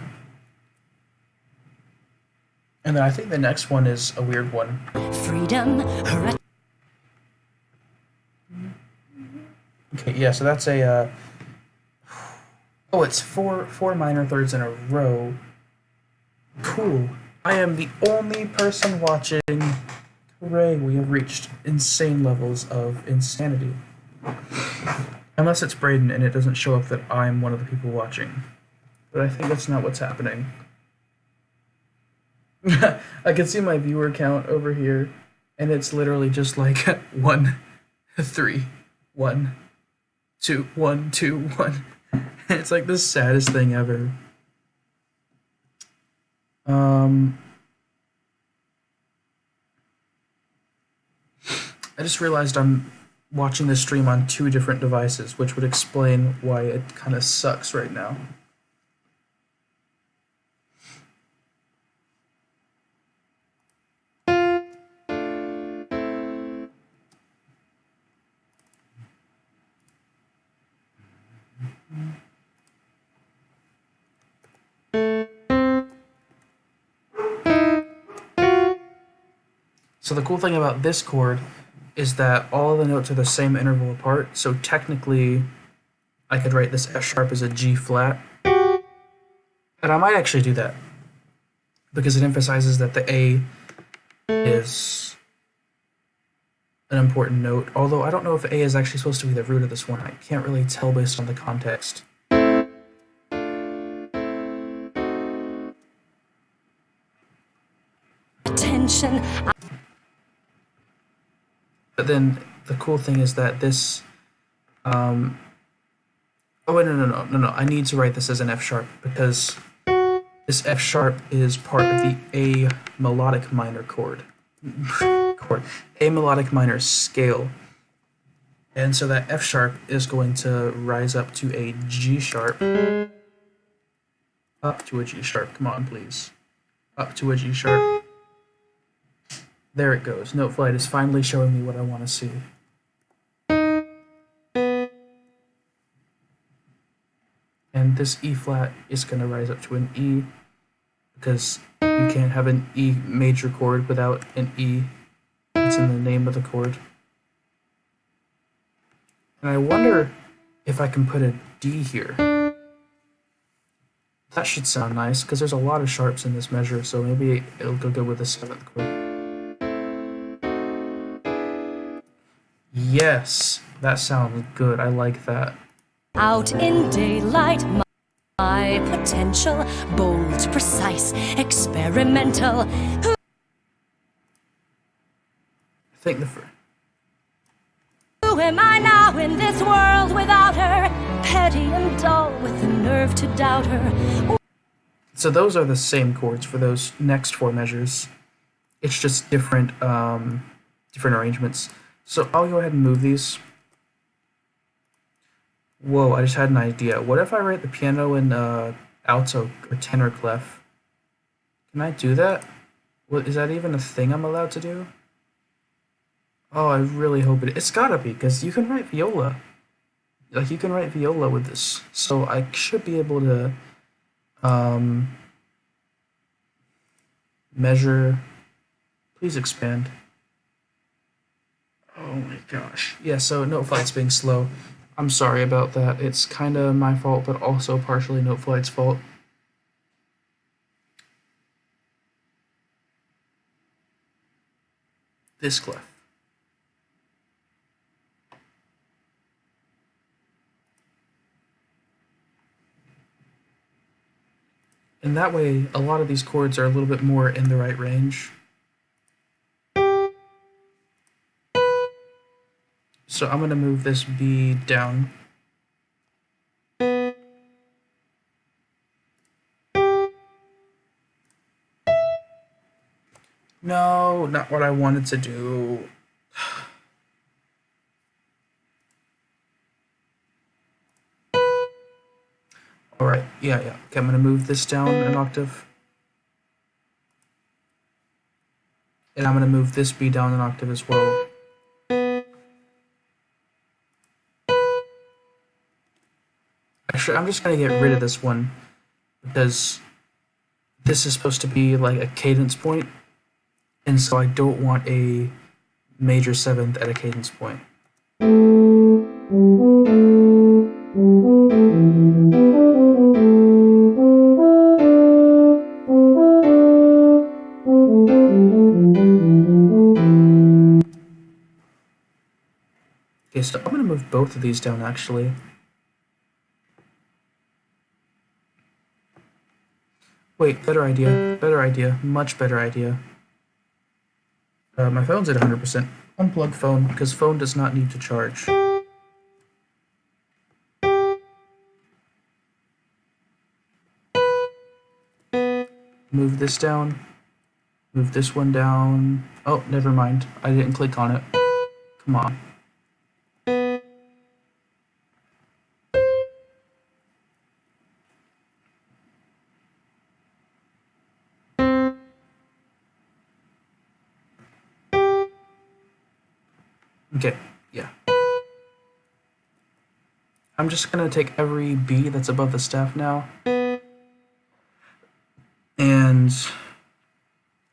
And then I think the next one is a weird one. Freedom. Okay, yeah, so that's a. Oh, it's four minor thirds in a row. Cool. I am the only person watching. Hooray, we have reached insane levels of insanity. Unless it's Braden and it doesn't show up that I'm one of the people watching. But I think that's not what's happening. I can see my viewer count over here, and it's literally just like 1, 3, 1, 2, 1, 2, 1. It's like the saddest thing ever. I just realized I'm watching this stream on 2 different devices, which would explain why it kind of sucks right now. So the cool thing about this chord is that all of the notes are the same interval apart, so technically I could write this F sharp as a G flat. And I might actually do that, because it emphasizes that the A is an important note, although I don't know if A is actually supposed to be the root of this one. I can't really tell based on the context. Attention. But then the cool thing is that this, oh wait, no, I need to write this as an F sharp because this F sharp is part of the A melodic minor chord. A melodic minor scale. And so that F sharp is going to rise up to a G sharp. Up to a G sharp, come on please. Up to a G sharp. There it goes. Noteflight is finally showing me what I want to see. And this E flat is going to rise up to an E because you can't have an E major chord without an E. It's in the name of the chord. And I wonder if I can put a D here. That should sound nice because there's a lot of sharps in this measure, so maybe it'll go good with the 7th chord. Yes, that sounds good. I like that. Out in daylight, my potential, bold, precise, experimental. I think Who am I now in this world without her? Petty and dull with the nerve to doubt her. So those are the same chords for those next 4 measures. It's just different different arrangements. So I'll go ahead and move these. Whoa, I just had an idea. What if I write the piano in alto or tenor clef? Can I do that? What, is that even a thing I'm allowed to do? Oh, I really hope it's gotta be, because you can write viola. Like, you can write viola with this. So I should be able to um, measure. Please expand. Oh my gosh. Yeah, so Noteflight's being slow. I'm sorry about that. It's kind of my fault, but also partially Noteflight's fault. This clef. And that way, a lot of these chords are a little bit more in the right range. So I'm going to move this B down. No, not what I wanted to do. Alright, yeah. Okay, I'm going to move this down an octave. And I'm going to move this B down an octave as well. Actually, I'm just going to get rid of this one, because this is supposed to be like a cadence point, and so I don't want a major seventh at a cadence point. Okay, so I'm going to move both of these down actually. Wait, better idea, much better idea. My phone's at 100%. Unplug phone, because phone does not need to charge. Move this down. Move this one down. Oh, never mind. I didn't click on it. Come on. Okay, yeah. I'm just gonna take every B that's above the staff now and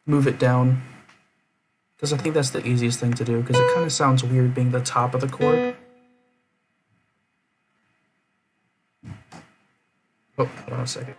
move it down, because I think that's the easiest thing to do, because it kind of sounds weird being the top of the chord. Oh, hold on a second.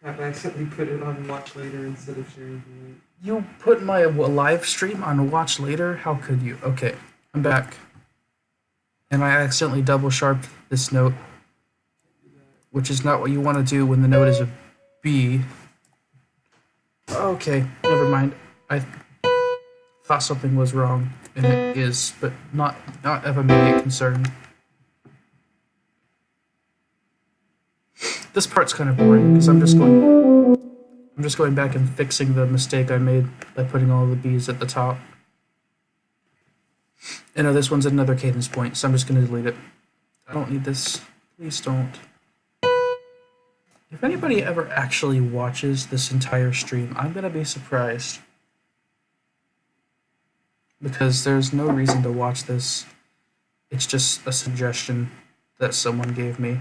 I've accidentally put it on watch later instead of sharing the link. You put my live stream on watch later? How could you? Okay, I'm back. And I accidentally double sharped this note, which is not what you want to do when the note is a B. Okay, never mind. I thought something was wrong, and it is, but not of immediate concern. This part's kind of boring, because I'm just going... I'm just going back and fixing the mistake I made by putting all the B's at the top. And no, this one's another cadence point, so I'm just going to delete it. I don't need this. Please don't. If anybody ever actually watches this entire stream, I'm going to be surprised. Because there's no reason to watch this. It's just a suggestion that someone gave me.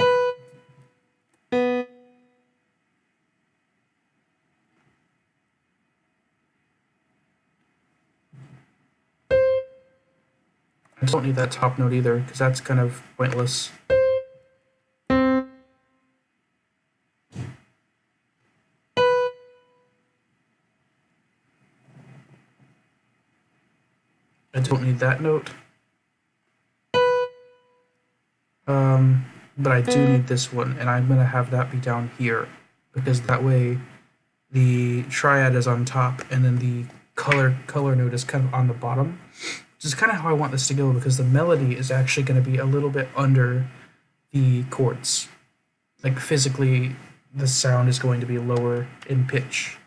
I don't need that top note either, because that's kind of pointless. I don't need that note. But I do need this one, and I'm going to have that be down here, because that way the triad is on top, and then the color note is kind of on the bottom, which is kind of how I want this to go, because the melody is actually going to be a little bit under the chords. Like, physically, the sound is going to be lower in pitch,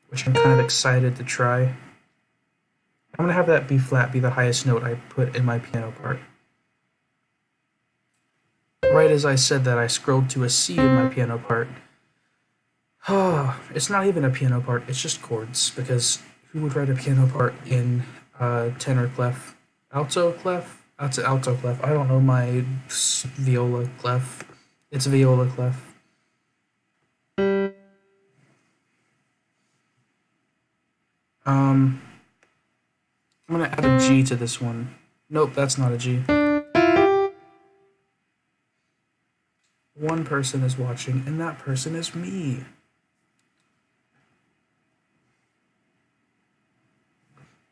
which I'm kind of excited to try. I'm going to have that B flat be the highest note I put in my piano part. Right as I said that, I scrolled to a C in my piano part. Oh, it's not even a piano part, it's just chords, because who would write a piano part in tenor clef? Alto clef? Alto clef. I don't know my viola clef. It's viola clef. I'm gonna add a G to this one. Nope, that's not a G. One person is watching, and that person is me.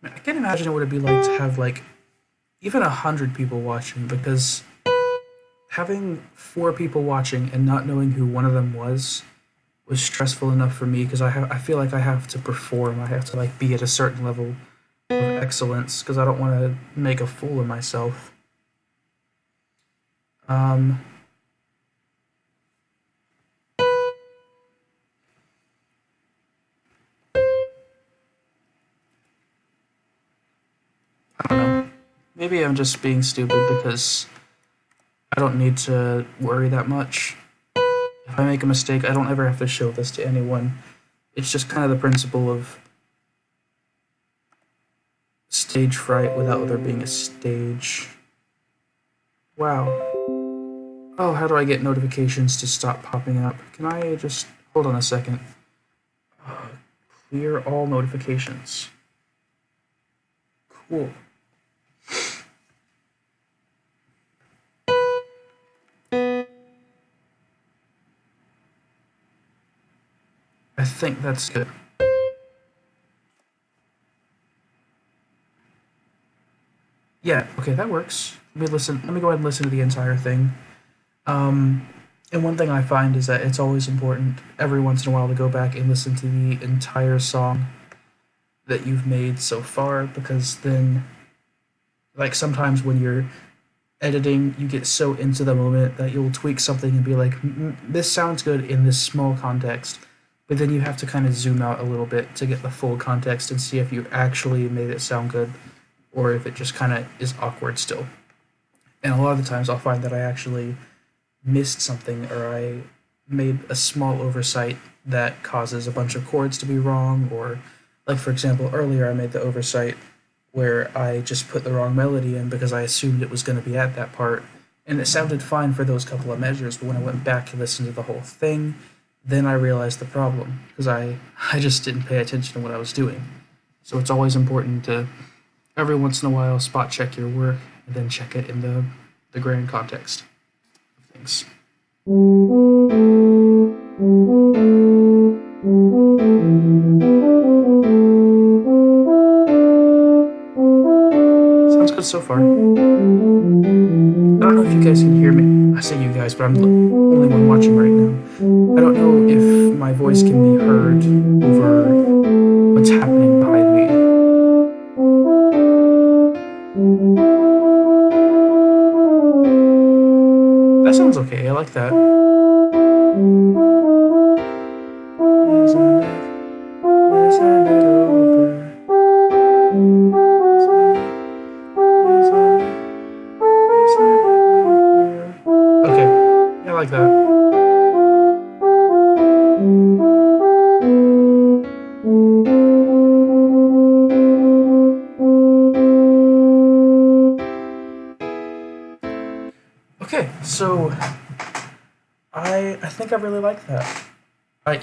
I can't imagine what it'd be like to have, like, even 100 people watching, because having 4 people watching and not knowing who one of them was stressful enough for me, because I feel like I have to perform. I have to, like, be at a certain level of excellence, because I don't want to make a fool of myself. I don't know. Maybe I'm just being stupid because I don't need to worry that much. If I make a mistake, I don't ever have to show this to anyone. It's just kind of the principle of stage fright without there being a stage. Wow. Oh, how do I get notifications to stop popping up? Can I just... hold on a second. Clear all notifications. Cool. I think that's good. Yeah, okay, that works. Let me go ahead and listen to the entire thing. And one thing I find is that it's always important every once in a while to go back and listen to the entire song that you've made so far, because then, like, sometimes when you're editing, you get so into the moment that you'll tweak something and be like, this sounds good in this small context, but then you have to kind of zoom out a little bit to get the full context and see if you actually made it sound good, or if it just kind of is awkward still. And a lot of the times I'll find that I actually missed something, or I made a small oversight that causes a bunch of chords to be wrong, or, like, for example, earlier I made the oversight where I just put the wrong melody in because I assumed it was going to be at that part, and it sounded fine for those couple of measures, but when I went back to listen to the whole thing, then I realized the problem, because I just didn't pay attention to what I was doing. So it's always important to, every once in a while, spot check your work, and then check it in the grand context of things. Sounds good so far. I don't know if you guys can hear me. I say you guys, but I'm the only one watching right now. I don't know if my voice can be heard over what's happening behind me. That sounds okay, I like that. think I really like that.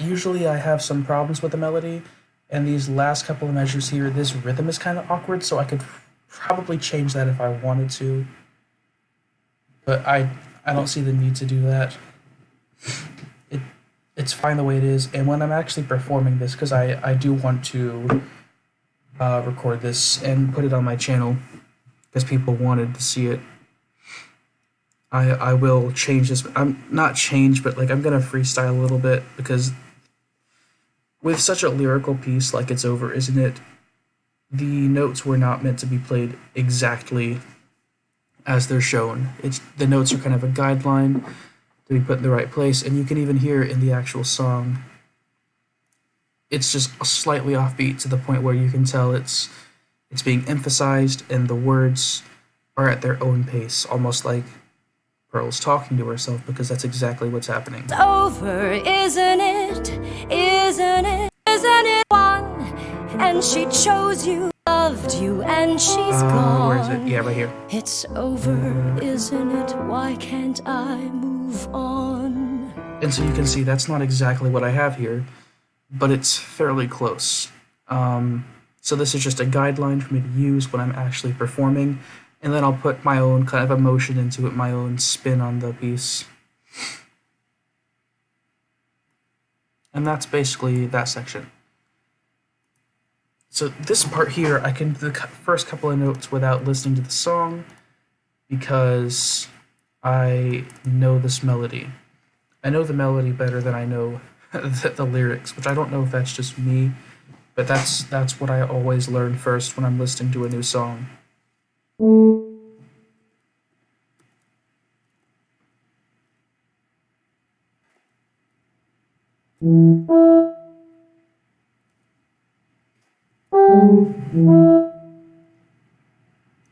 Usually I have some problems with the melody, and these last couple of measures here, this rhythm is kind of awkward, so I could probably change that if I wanted to. But I don't see the need to do that. It's fine the way it is, and when I'm actually performing this, because I do want to record this and put it on my channel, because people wanted to see it, I will change this. I'm not change, but like I'm gonna freestyle a little bit, because with such a lyrical piece like It's Over, Isn't It, the notes were not meant to be played exactly as they're shown. The notes are kind of a guideline to be put in the right place, and you can even hear in the actual song, it's just slightly offbeat to the point where you can tell it's being emphasized, and the words are at their own pace, almost like Pearl's talking to herself, because that's exactly what's happening. It's over, isn't it? Isn't it? Isn't it one? And she chose you, loved you, and she's gone. Where is it? Yeah, right here. It's over, isn't it? Why can't I move on? And so you can see that's not exactly what I have here, but it's fairly close. So this is just a guideline for me to use when I'm actually performing, and then I'll put my own kind of emotion into it, my own spin on the piece. And that's basically that section. So this part here, I can do the first couple of notes without listening to the song, because I know this melody. I know the melody better than I know the lyrics, which I don't know if that's just me, but that's what I always learn first when I'm listening to a new song.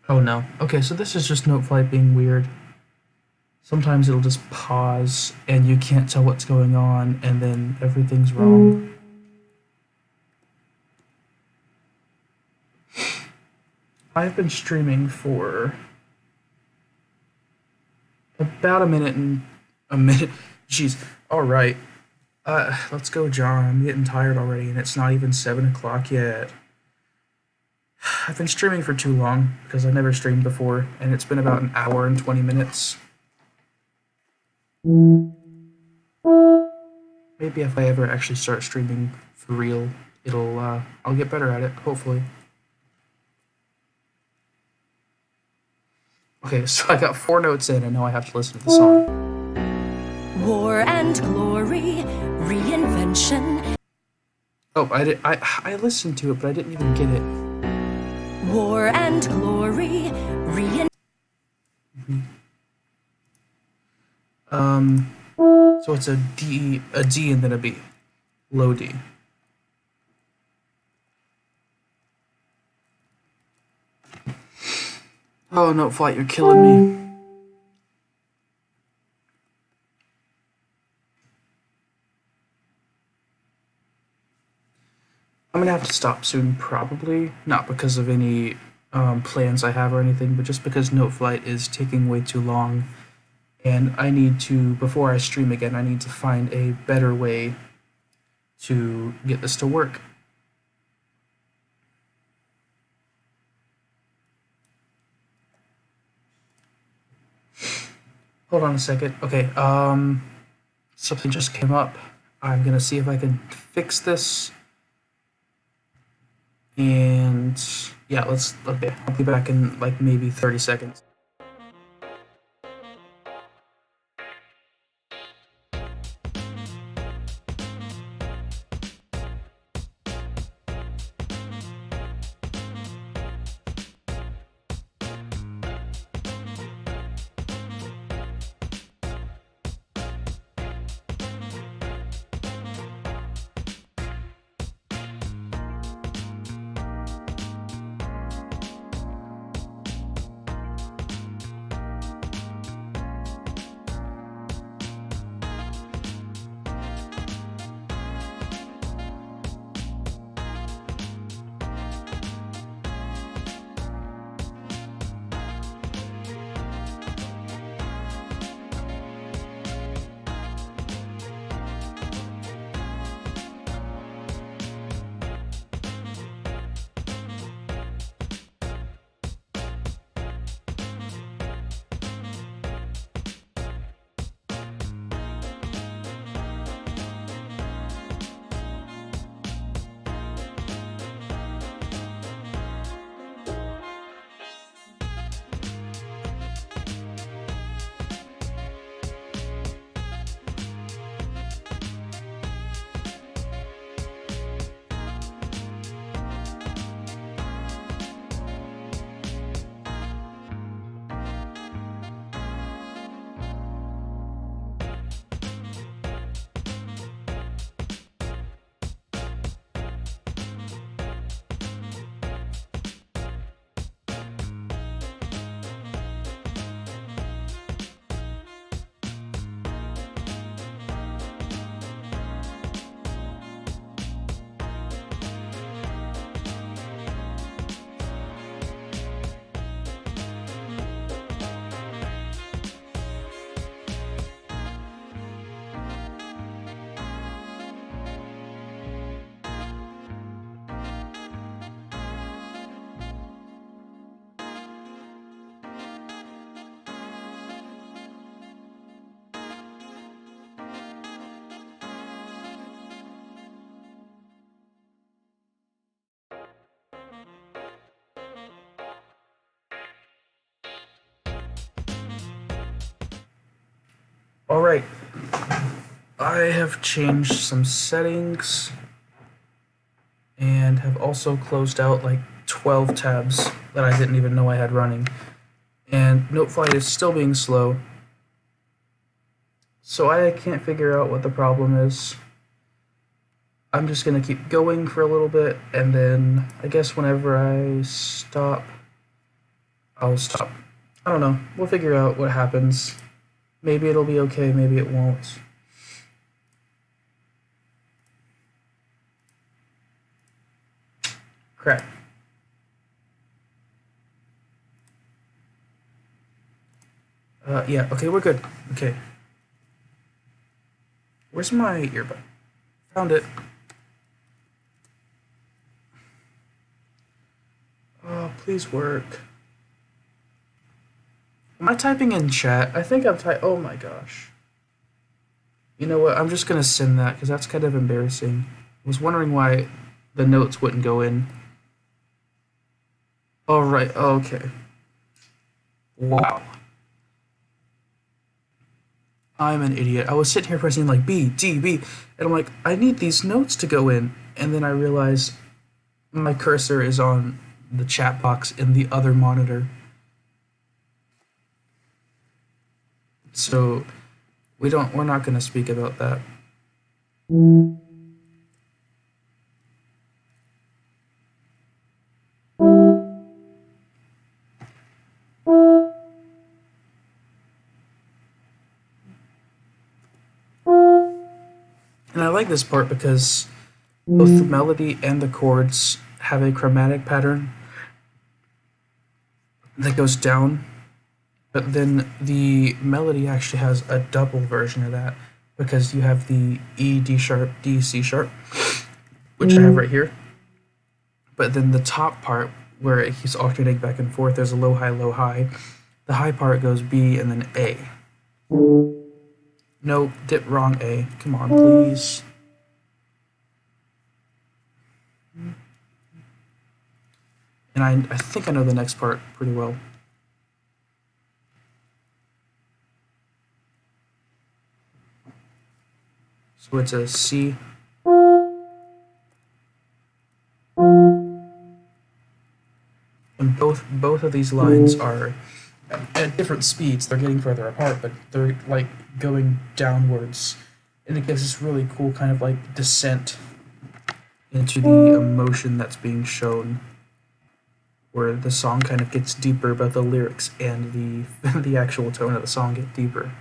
Oh no. Okay, so this is just Noteflight being weird. Sometimes it'll just pause and you can't tell what's going on, and then everything's wrong. I've been streaming for about a minute. Jeez. Alright. Let's go, John. I'm getting tired already, and it's not even 7 o'clock yet. I've been streaming for too long, because I've never streamed before, and it's been about an hour and 20 minutes. Maybe if I ever actually start streaming for real, I'll get better at it, hopefully. Okay, so I got 4 notes in, and now I have to listen to the song. War and glory, reinvention. Oh, I listened to it, but I didn't even get it. War and glory, So it's a D and then a B. Low D. Oh, Noteflight, you're killing me. I'm gonna have to stop soon, probably. Not because of any plans I have or anything, but just because Noteflight is taking way too long. And I need to, before I stream again, I need to find a better way to get this to work. Hold on a second. Okay, something just came up. I'm gonna see if I can fix this. And yeah, okay, I'll be back in like maybe 30 seconds. Alright, I have changed some settings and have also closed out like 12 tabs that I didn't even know I had running. And Noteflight is still being slow, so I can't figure out what the problem is. I'm just gonna keep going for a little bit, and then I guess whenever I stop, I'll stop. I don't know. We'll figure out what happens. Maybe it'll be okay, maybe it won't. Crap. Yeah, okay, we're good. Okay. Where's my earbud? Found it. Oh, please work. Am I typing in chat? I think I'm typing. Oh my gosh. You know what? I'm just gonna send that because that's kind of embarrassing. I was wondering why the notes wouldn't go in. All right. Okay. Wow. I'm an idiot. I was sitting here pressing like B, D, B, and I'm like, I need these notes to go in. And then I realized my cursor is on the chat box in the other monitor. So we're not going to speak about that. And I like this part because both the melody and the chords have a chromatic pattern that goes down, but then the melody actually has a double version of that because you have the E, D sharp, D, C sharp, which I have right here. But then the top part where it keeps alternating back and forth, there's a low, high, low, high. The high part goes B and then A. No, dip wrong A. Come on, please. And I think I know the next part pretty well. So it's a C. And both of these lines are at different speeds. They're getting further apart, but they're like going downwards. And it gives this really cool kind of like descent into the emotion that's being shown, where the song kind of gets deeper, but the lyrics and the actual tone of the song get deeper.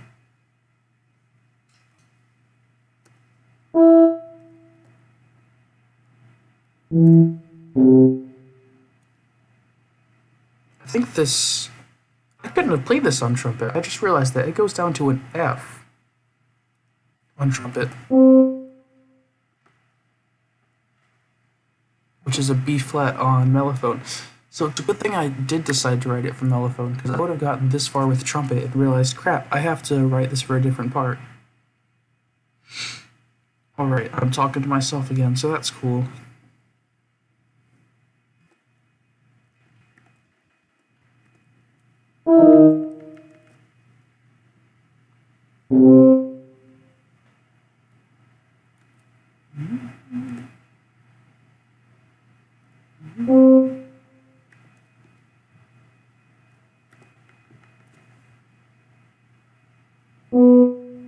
I think this... I couldn't have played this on trumpet. I just realized that it goes down to an F on trumpet, which is a B flat on mellophone. So it's a good thing I did decide to write it for mellophone, because I would have gotten this far with trumpet and realized, crap, I have to write this for a different part. Alright, I'm talking to myself again, so that's cool.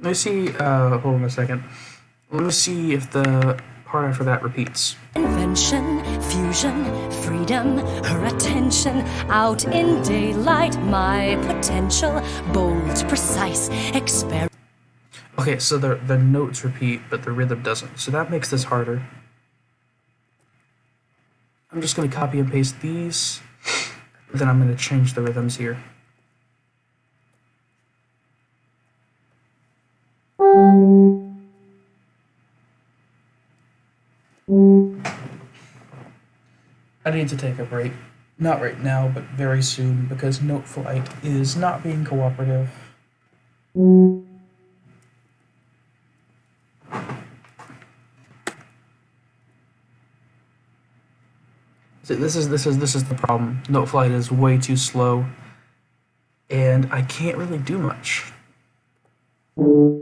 Let me see, hold on a second. Let me see if the part after that repeats. Invention, fusion, freedom, her attention, out in daylight, my potential, bold, precise, experiment. Okay, so the notes repeat, but the rhythm doesn't. So that makes this harder. I'm just going to copy and paste these, then I'm going to change the rhythms here. I need to take a break. Not right now, but very soon, because Noteflight is not being cooperative. See, this is the problem. Noteflight is way too slow, and I can't really do much. Hold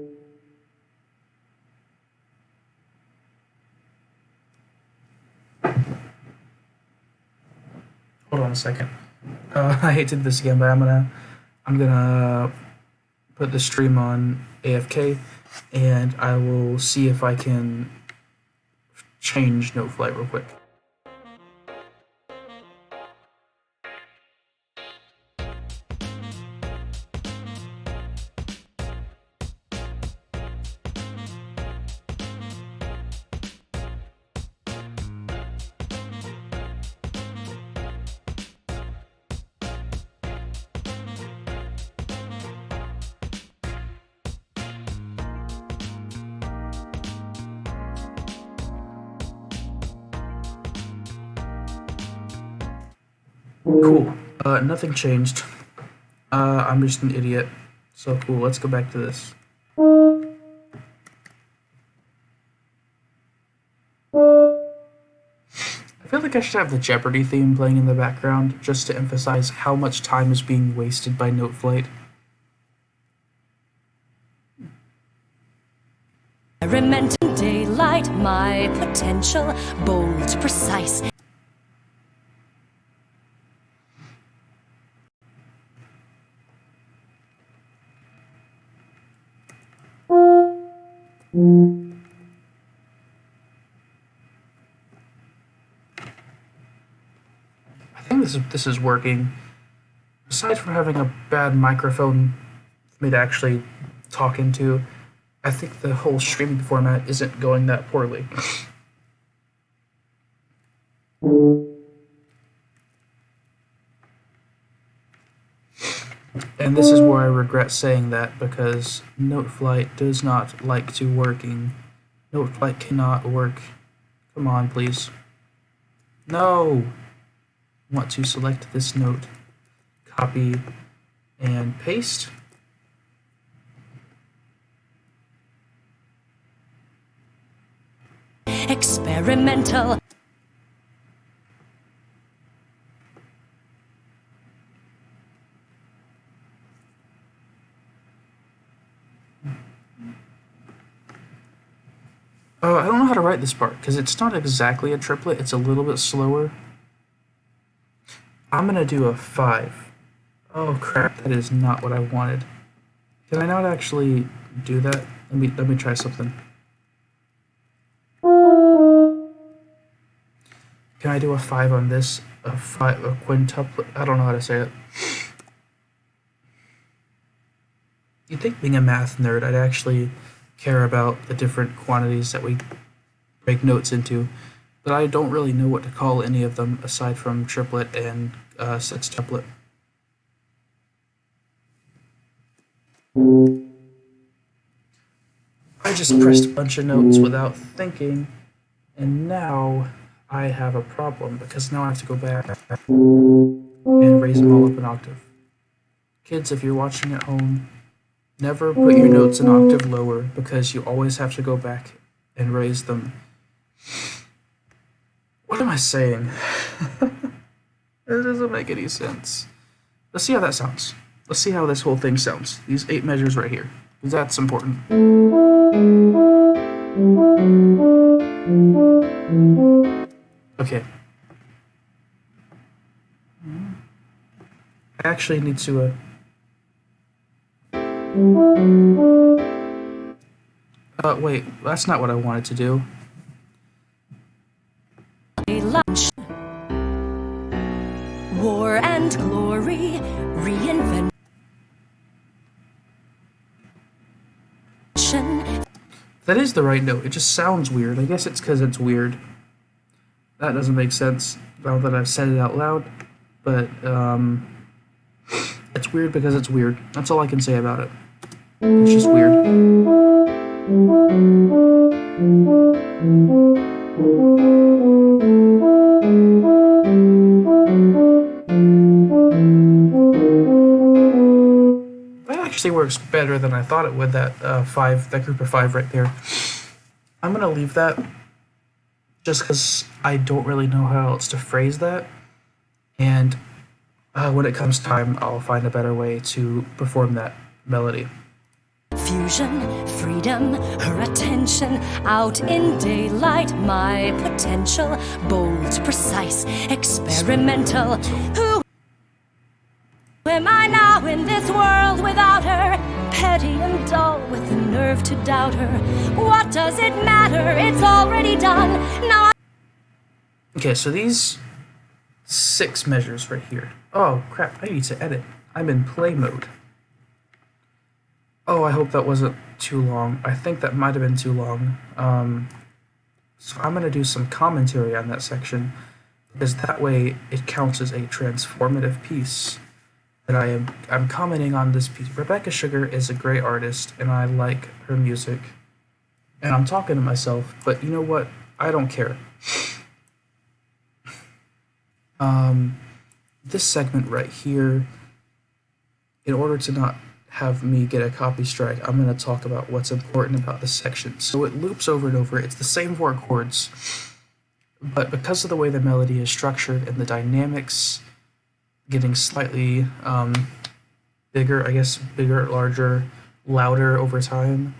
on a second. I hate to do this again, but I'm gonna put the stream on AFK, and I will see if I can change Note Flight real quick. Cool. Nothing changed. I'm just an idiot. So cool. Let's go back to this. I feel like I should have the Jeopardy theme playing in the background just to emphasize how much time is being wasted by Note Flight. Experimental daylight, my potential, bold, precise. I think this is working. Aside from having a bad microphone for me to actually talk into, I think the whole streaming format isn't going that poorly. And this is where I regret saying that, because Note Flight does not like to working. Note Flight cannot work. Come on, please. No! I want to select this note, copy, and paste. Experimental. I don't know how to write this part, because it's not exactly a triplet, it's a little bit slower. I'm gonna do a 5. Oh crap, that is not what I wanted. Can I not actually do that? Let me try something. Can I do a 5 on this? A quintuplet? I don't know how to say it. You'd think, being a math nerd, I'd actually care about the different quantities that we break notes into, but I don't really know what to call any of them aside from triplet and sextuplet. I just pressed a bunch of notes without thinking, and now I have a problem, because now I have to go back and raise them all up an octave. Kids, if you're watching at home, never put your notes an octave lower, because you always have to go back and raise them. What am I saying? That doesn't make any sense. Let's see how that sounds. Let's see how this whole thing sounds. These 8 measures right here, because that's important. Okay. I actually need to wait, that's not what I wanted to do. Lunch. War and glory, reinvention. That is the right note. It just sounds weird. I guess it's because it's weird. That doesn't make sense now that I've said it out loud. But, it's weird because it's weird. That's all I can say about it. It's just weird. That actually works better than I thought it would, that that group of 5 right there. I'm gonna leave that just because I don't really know how else to phrase that, and when it comes time, I'll find a better way to perform that melody. confusion, freedom, her attention, out in daylight, my potential, bold, precise, experimental. Who am I now in this world without her? Petty and dull with the nerve to doubt her. What does it matter? It's already done. Now Okay, so these 6 measures right here. Oh crap, I need to edit. I'm in play mode. Oh, I hope that wasn't too long. I think that might have been too long. So I'm going to do some commentary on that section, because that way it counts as a transformative piece. That I'm commenting on this piece. Rebecca Sugar is a great artist, and I like her music. And I'm talking to myself, but you know what? I don't care. This segment right here, in order to not have me get a copy strike, I'm going to talk about what's important about this section. So it loops over and over. It's the same 4 chords, but because of the way the melody is structured and the dynamics getting slightly bigger, I guess, bigger, larger, louder over time,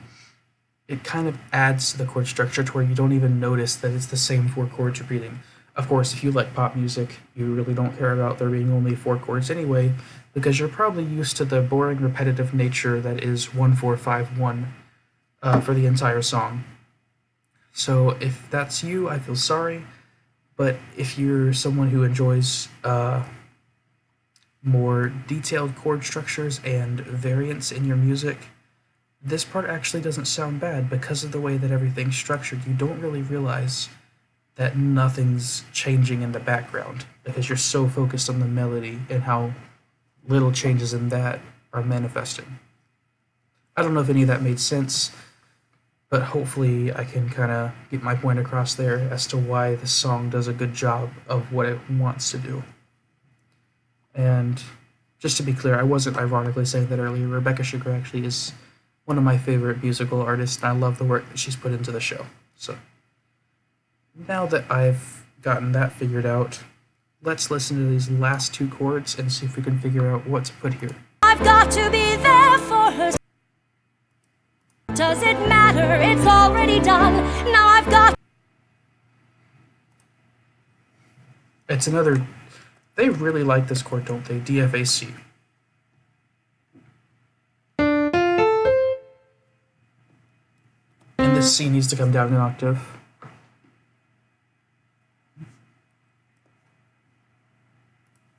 it kind of adds to the chord structure to where you don't even notice that it's the same 4 chords repeating. Of course, if you like pop music, you really don't care about there being only 4 chords anyway, because you're probably used to the boring, repetitive nature that is 1-4-5-1 for the entire song. So if that's you, I feel sorry, but if you're someone who enjoys more detailed chord structures and variance in your music, this part actually doesn't sound bad because of the way that everything's structured. You don't really realize that nothing's changing in the background because you're so focused on the melody and how little changes in that are manifesting. I don't know if any of that made sense, but hopefully I can kind of get my point across there as to why the song does a good job of what it wants to do. And just to be clear, I wasn't ironically saying that earlier. Rebecca Sugar actually is one of my favorite musical artists, and I love the work that she's put into the show. So now that I've gotten that figured out, let's listen to these last 2 chords and see if we can figure out what to put here. I've got to be there for her. Does it matter? It's already done. Now I've got. It's another. They really like this chord, don't they? DFAC. And this C needs to come down an octave.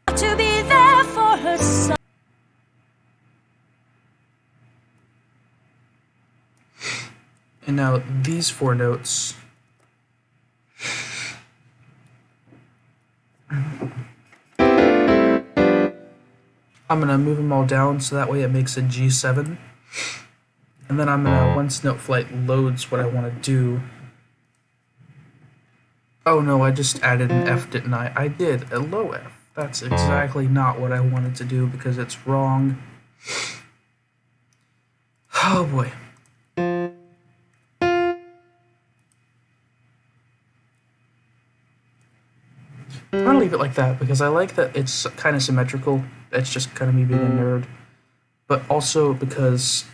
To be there for her son. And now these 4 notes. I'm going to move them all down so that way it makes a G7. And then I'm going to, once Note Flight loads what I want to do. Oh no, I just added an F, didn't I? I did, a low F. That's exactly not what I wanted to do because it's wrong. Oh boy. I'm gonna leave it like that because I like that it's kind of symmetrical. That's just kind of me being a nerd. But also because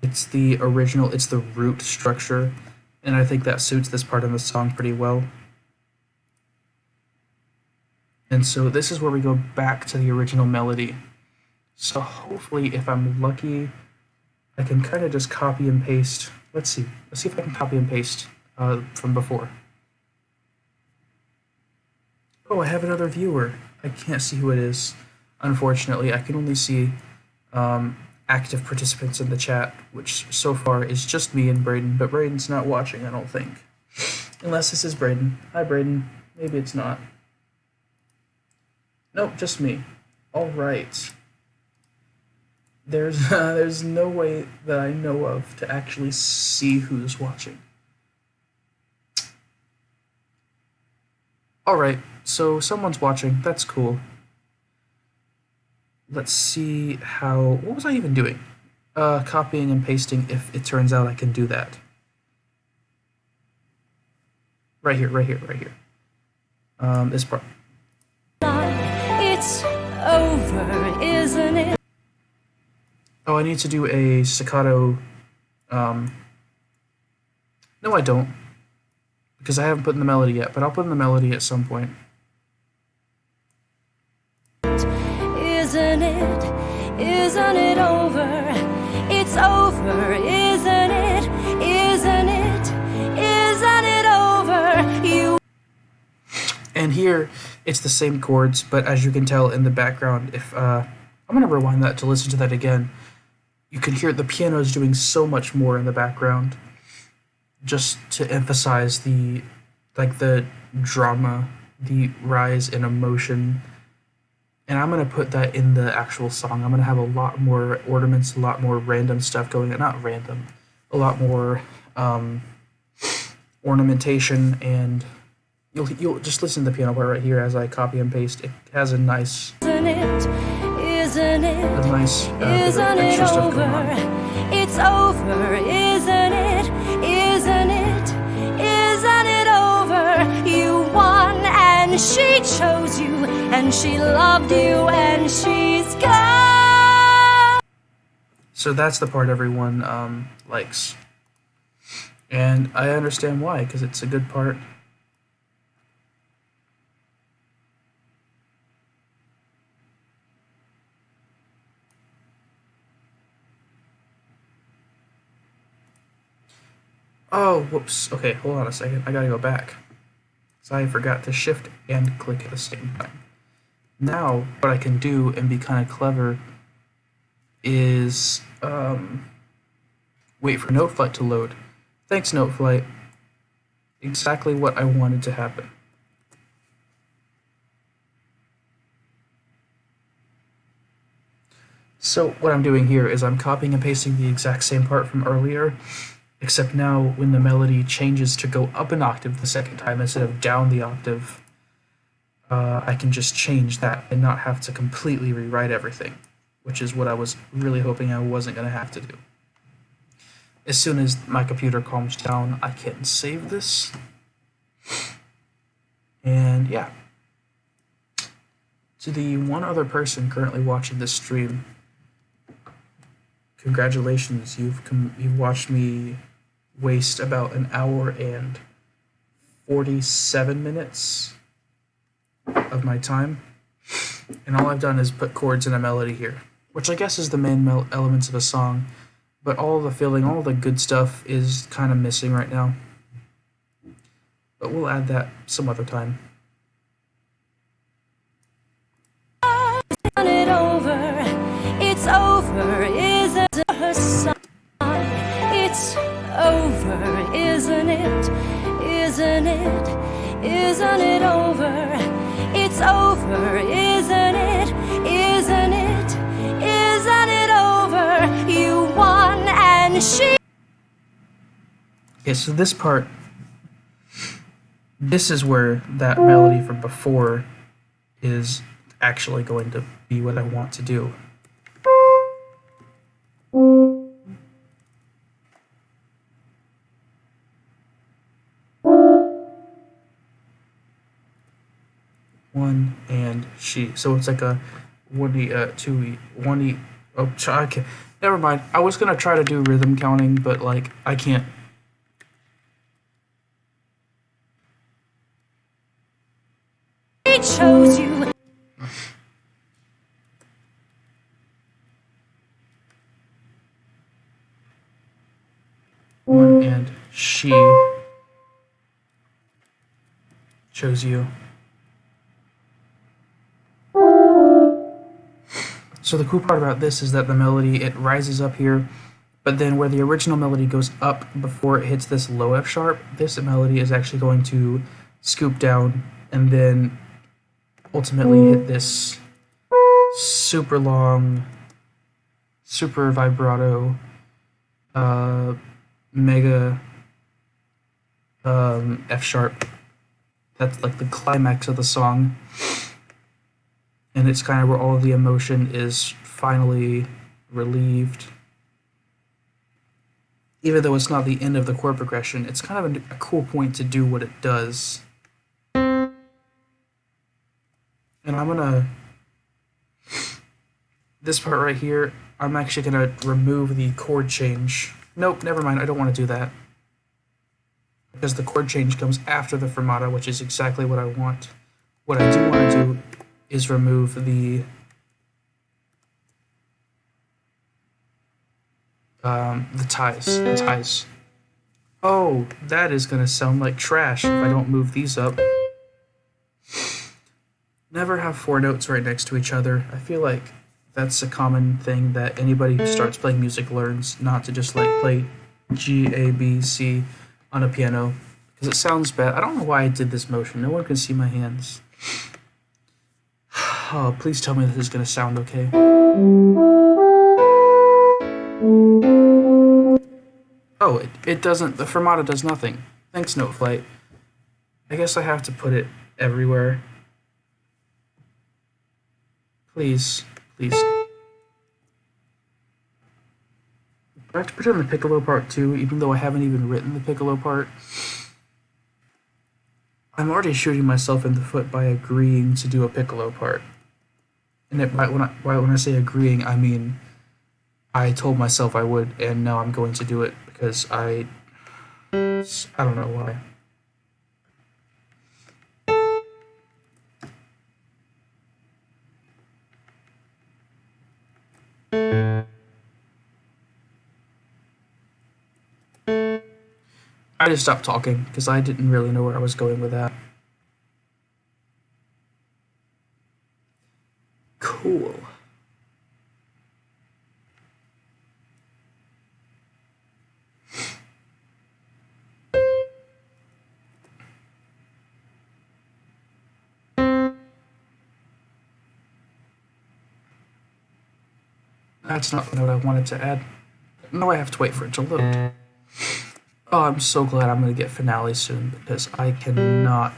it's the original, it's the root structure, and I think that suits this part of the song pretty well. And so this is where we go back to the original melody. So hopefully, if I'm lucky, I can kind of just copy and paste. Let's see if I can copy and paste from before. Oh, I have another viewer. I can't see who it is. Unfortunately, I can only see active participants in the chat, which so far is just me and Braden, but Braden's not watching, I don't think. Unless this is Braden. Hi, Braden. Maybe it's not. Nope, just me. All right. There's no way that I know of to actually see who's watching. All right, so someone's watching. That's cool. Let's see how. What was I even doing? Copying and pasting. If it turns out I can do that. Right here. This part. It's over, isn't it? Oh, I need to do a staccato. No, I don't, because I haven't put in the melody yet, but I'll put in the melody at some point. Isn't it? Isn't it over? It's over, isn't it? Isn't it? Isn't it over? You. And here, it's the same chords, but as you can tell in the background, if I'm gonna rewind that to listen to that again, you can hear the piano is doing so much more in the background, just to emphasize the drama, the rise in emotion. And I'm gonna put that in the actual song. I'm gonna have a lot more ornaments, a lot more random stuff going on. Not random, a lot more ornamentation, and you'll just listen to the piano part right here as I copy and paste. It has a nice, Isn't it? Isn't it? a nice bit of Isn't it extra stuff going over? on. It's over, isn't it? Isn't it? Isn't it over? You won and she chose you and she loved you and she's gone. So that's the part everyone likes. And I understand why, because it's a good part. Oh, whoops. Okay, hold on a second. I gotta go back. So I forgot to shift and click at the same time. Now, what I can do and be kind of clever is wait for Noteflight to load. Thanks, Noteflight. Exactly what I wanted to happen. So what I'm doing here is I'm copying and pasting the exact same part from earlier, except now when the melody changes to go up an octave the second time instead of down the octave, I can just change that and not have to completely rewrite everything, which is what I was really hoping I wasn't going to have to do. As soon as my computer calms down, I can save this. And yeah. To the one other person currently watching this stream, congratulations, you've watched me waste about an hour and 47 minutes of my time, and all I've done is put chords in a melody here, which I guess is the main elements of a song, but all the feeling, all the good stuff is kind of missing right now. But we'll add that some other time. Isn't it over? It's over, isn't her son? It's over, isn't it? Isn't it? Isn't it over? It's over, isn't it? Isn't it? Isn't it over? You won and she. Okay, so this part, this is where that melody from before is actually going to be what I want to do. One and she. So it's like a 1E, 2E, 1E. Oh, okay. Never mind. I was gonna try to do rhythm counting, but like I can't. She chose you. One and she chose you. So the cool part about this is that the melody, it rises up here, but then where the original melody goes up before it hits this low F sharp, this melody is actually going to scoop down and then ultimately hit this super long, super vibrato, mega F sharp. That's like the climax of the song. And it's kind of where all of the emotion is finally relieved. Even though it's not the end of the chord progression, it's kind of a cool point to do what it does. And this part right here, I'm actually going to remove the chord change. Nope, never mind. I don't want to do that. Because the chord change comes after the fermata, which is exactly what I want. What I do want to do is remove the ties. Oh, that is going to sound like trash if I don't move these up. Never have four notes right next to each other. I feel like that's a common thing that anybody who starts playing music learns, not to just like play G, A, B, C on a piano, because it sounds bad. I don't know why I did this motion. No one can see my hands. Oh, please tell me this is going to sound okay. Oh, it doesn't. The fermata does nothing. Thanks, Noteflight. I guess I have to put it everywhere. Please, please. I have to put it on the piccolo part too, even though I haven't even written the piccolo part. I'm already shooting myself in the foot by agreeing to do a piccolo part. And when I say agreeing, I mean I told myself I would, and now I'm going to do it because I don't know why. I just stopped talking because I didn't really know where I was going with that. Cool. That's not the note I wanted to add. No, I have to wait for it to load. Oh, I'm so glad I'm going to get Finale soon because I cannot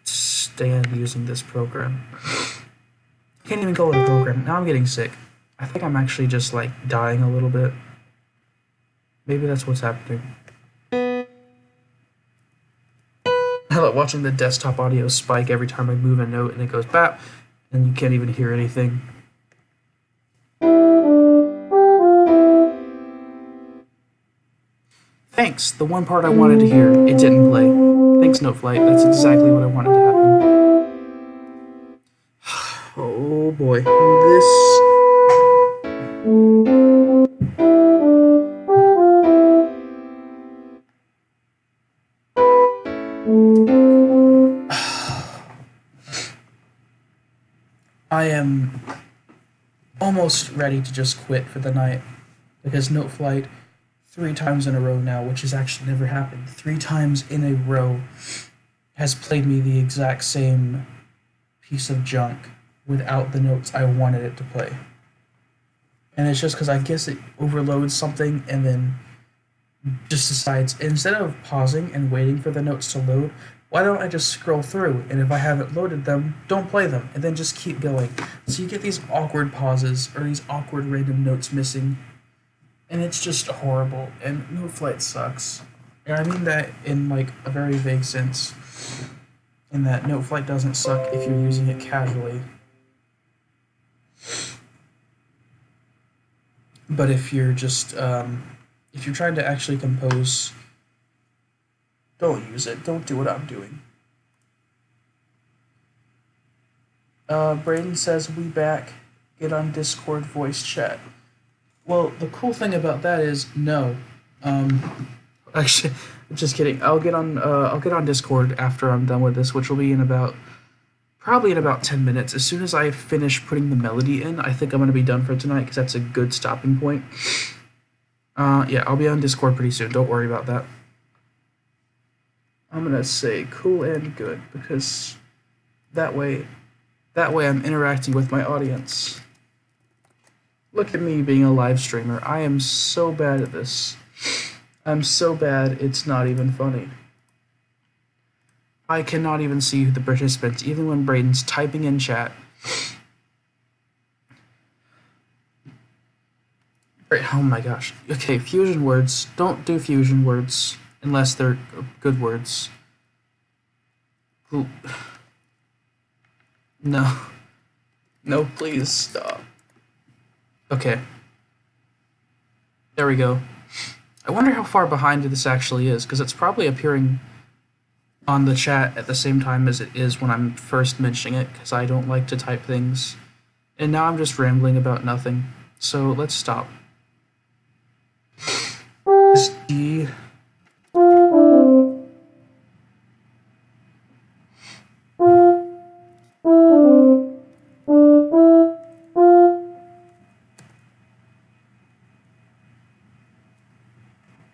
stand using this program. I can't even call it a program. Now I'm getting sick. I think I'm actually just like dying a little bit. Maybe that's what's happening. I like watching the desktop audio spike every time I move a note and it goes bap, and you can't even hear anything. Thanks, the one part I wanted to hear, it didn't play. Thanks, Noteflight, that's exactly what I wanted to happen. Oh boy, I am almost ready to just quit for the night because Noteflight 3 times in a row now, which has actually never happened, 3 times in a row has played me the exact same piece of junk without the notes I wanted it to play. And it's just because I guess it overloads something and then just decides, instead of pausing and waiting for the notes to load, why don't I just scroll through, and if I haven't loaded them, don't play them, and then just keep going. So you get these awkward pauses, or these awkward random notes missing, and it's just horrible, and Noteflight sucks. And I mean that in like a very vague sense, in that Noteflight doesn't suck if you're using it casually. But if you're just, if you're trying to actually compose, don't use it. Don't do what I'm doing. Braden says, we back. Get on Discord voice chat. Well, the cool thing about that is, no. Actually, just kidding. I'll get on Discord after I'm done with this, which will be probably in about 10 minutes. As soon as I finish putting the melody in, I think I'm going to be done for tonight because that's a good stopping point. Yeah, I'll be on Discord pretty soon. Don't worry about that. I'm going to say cool and good because that way I'm interacting with my audience. Look at me being a live streamer. I am so bad at this. I'm so bad, it's not even funny. I cannot even see the participants, even when Braden's typing in chat. Oh my gosh. Okay, fusion words. Don't do fusion words unless they're good words. No. No, please stop. Okay. There we go. I wonder how far behind this actually is, because it's probably appearing on the chat at the same time as it is when I'm first mentioning it, because I don't like to type things. And now I'm just rambling about nothing. So let's stop. Is D.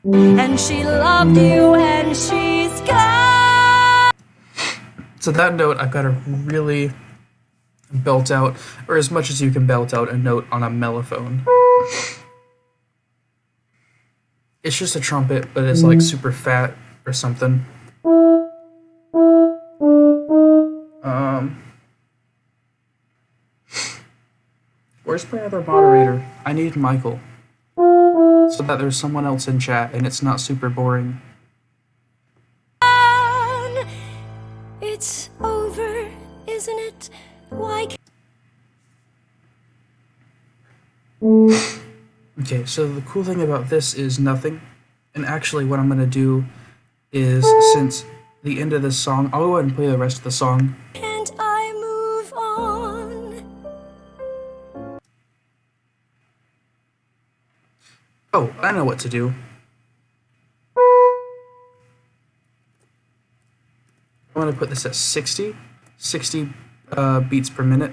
And she loved you and she's gone. So that note, I've got to really belt out, or as much as you can belt out a note on a mellophone. It's just a trumpet, but it's like super fat or something. Where's my other moderator? I need Michael. So that there's someone else in chat and it's not super boring. It's over, isn't it? Why can't Okay, so the cool thing about this is nothing. And actually what I'm gonna do is, since the end of this song, I'll go ahead and play the rest of the song. I move on? Oh, I know what to do. I'm gonna put this at 60 beats per minute,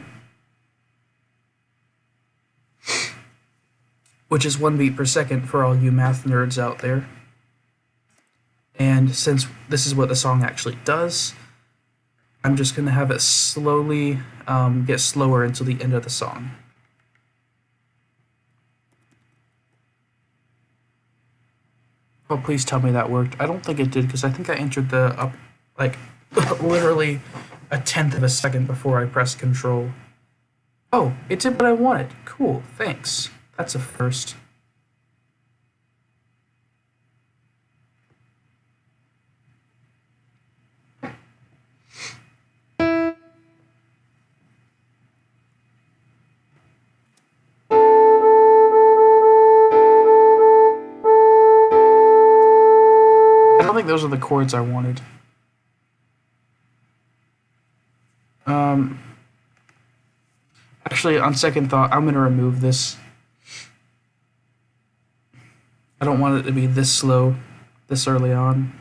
which is 1 beat per second for all you math nerds out there. And since this is what the song actually does, I'm just gonna have it slowly get slower until the end of the song. Oh, please tell me that worked. I don't think it did, because I think I entered the up, like, literally a tenth of a second before I pressed control. Oh, it did what I wanted. Cool, thanks. That's a first. I don't think those are the chords I wanted. Actually, on second thought, I'm gonna remove this. I don't want it to be this slow, this early on.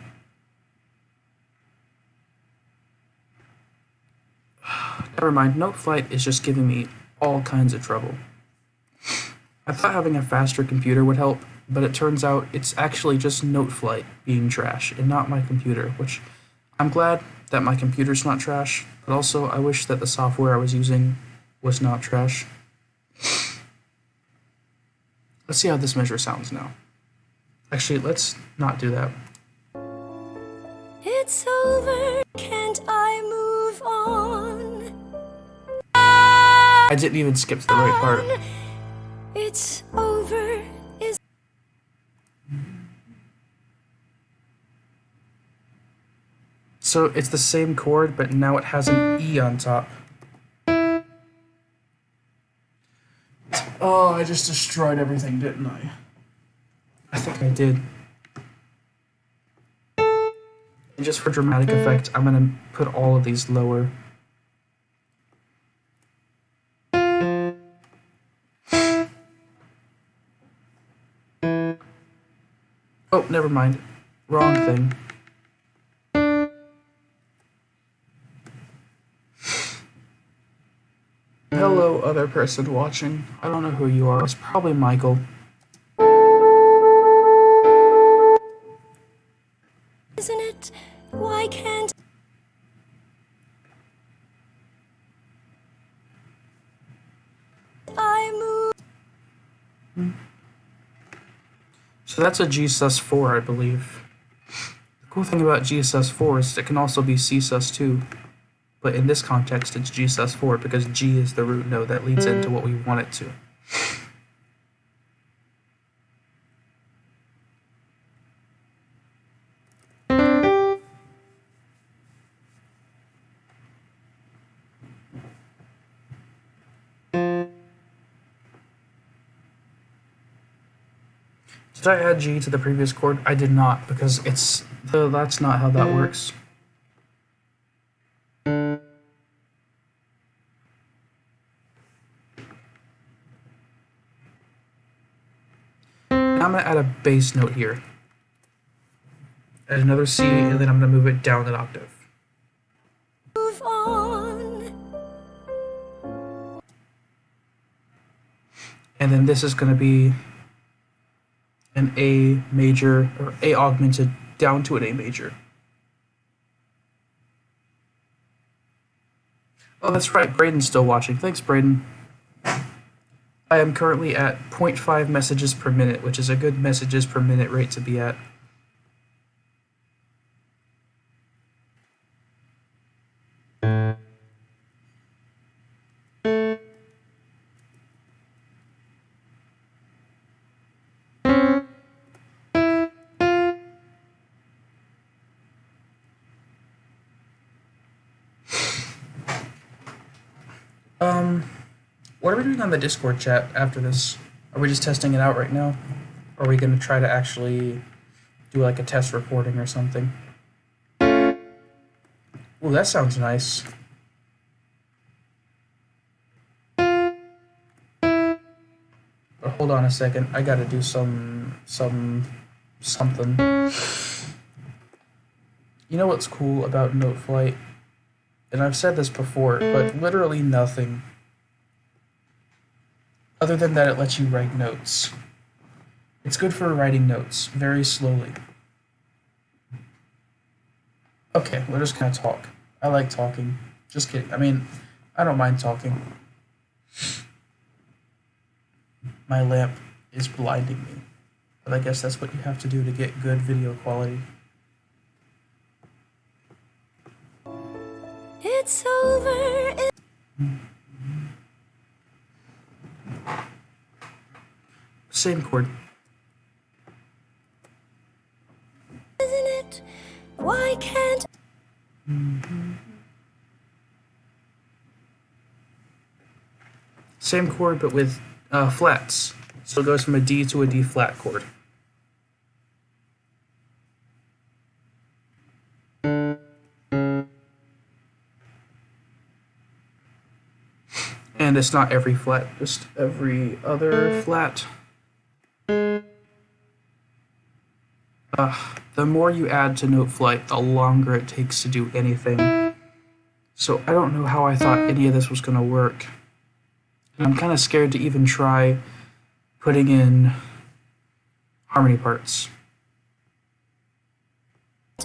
Never mind, Note Flight is just giving me all kinds of trouble. I thought having a faster computer would help, but it turns out it's actually just Note Flight being trash and not my computer, which I'm glad that my computer's not trash, but also I wish that the software I was using was not trash. Let's see how this measure sounds now. Actually, let's not do that. It's over, can't I move on? I didn't even skip to the right part. It's over, is So it's the same chord, but now it has an E on top. Oh, I just destroyed everything, didn't I? I think I did. And just for dramatic effect, I'm gonna put all of these lower. Oh, never mind. Wrong thing. Hello, other person watching. I don't know who you are. It's probably Michael. isn't it? Why can't I move? So that's a G sus4, I believe. The cool thing about G sus4 is it can also be C sus2. But in this context, it's G sus4 because G is the root note that leads into what we want it to. Did I add G to the previous chord? I did not, because that's not how that works. Now I'm going to add a bass note here. Add another C, and then I'm going to move it down an octave. Move on. And then this is going to be an A major, or A augmented down to an A major. Oh, that's right, Braden's still watching. Thanks, Braden. I am currently at 0.5 messages per minute, which is a good messages per minute rate to be at. What are we doing on the Discord chat after this? Are we just testing it out right now? Or are we going to try to actually do like a test recording or something? Ooh, that sounds nice. But hold on a second, I gotta do something. You know what's cool about Noteflight? And I've said this before, but literally nothing. Other than that, it lets you write notes. It's good for writing notes, very slowly. Okay, we're just gonna talk. I like talking. Just kidding. I mean, I don't mind talking. My lamp is blinding me. But I guess that's what you have to do to get good video quality. It's over. Same chord. Isn't it? Why can't Same chord, but with flats. So it goes from a D to a D flat chord. And it's not every flat, just every other flat. The more you add to Noteflight, the longer it takes to do anything. So I don't know how I thought any of this was going to work. And I'm kind of scared to even try putting in harmony parts.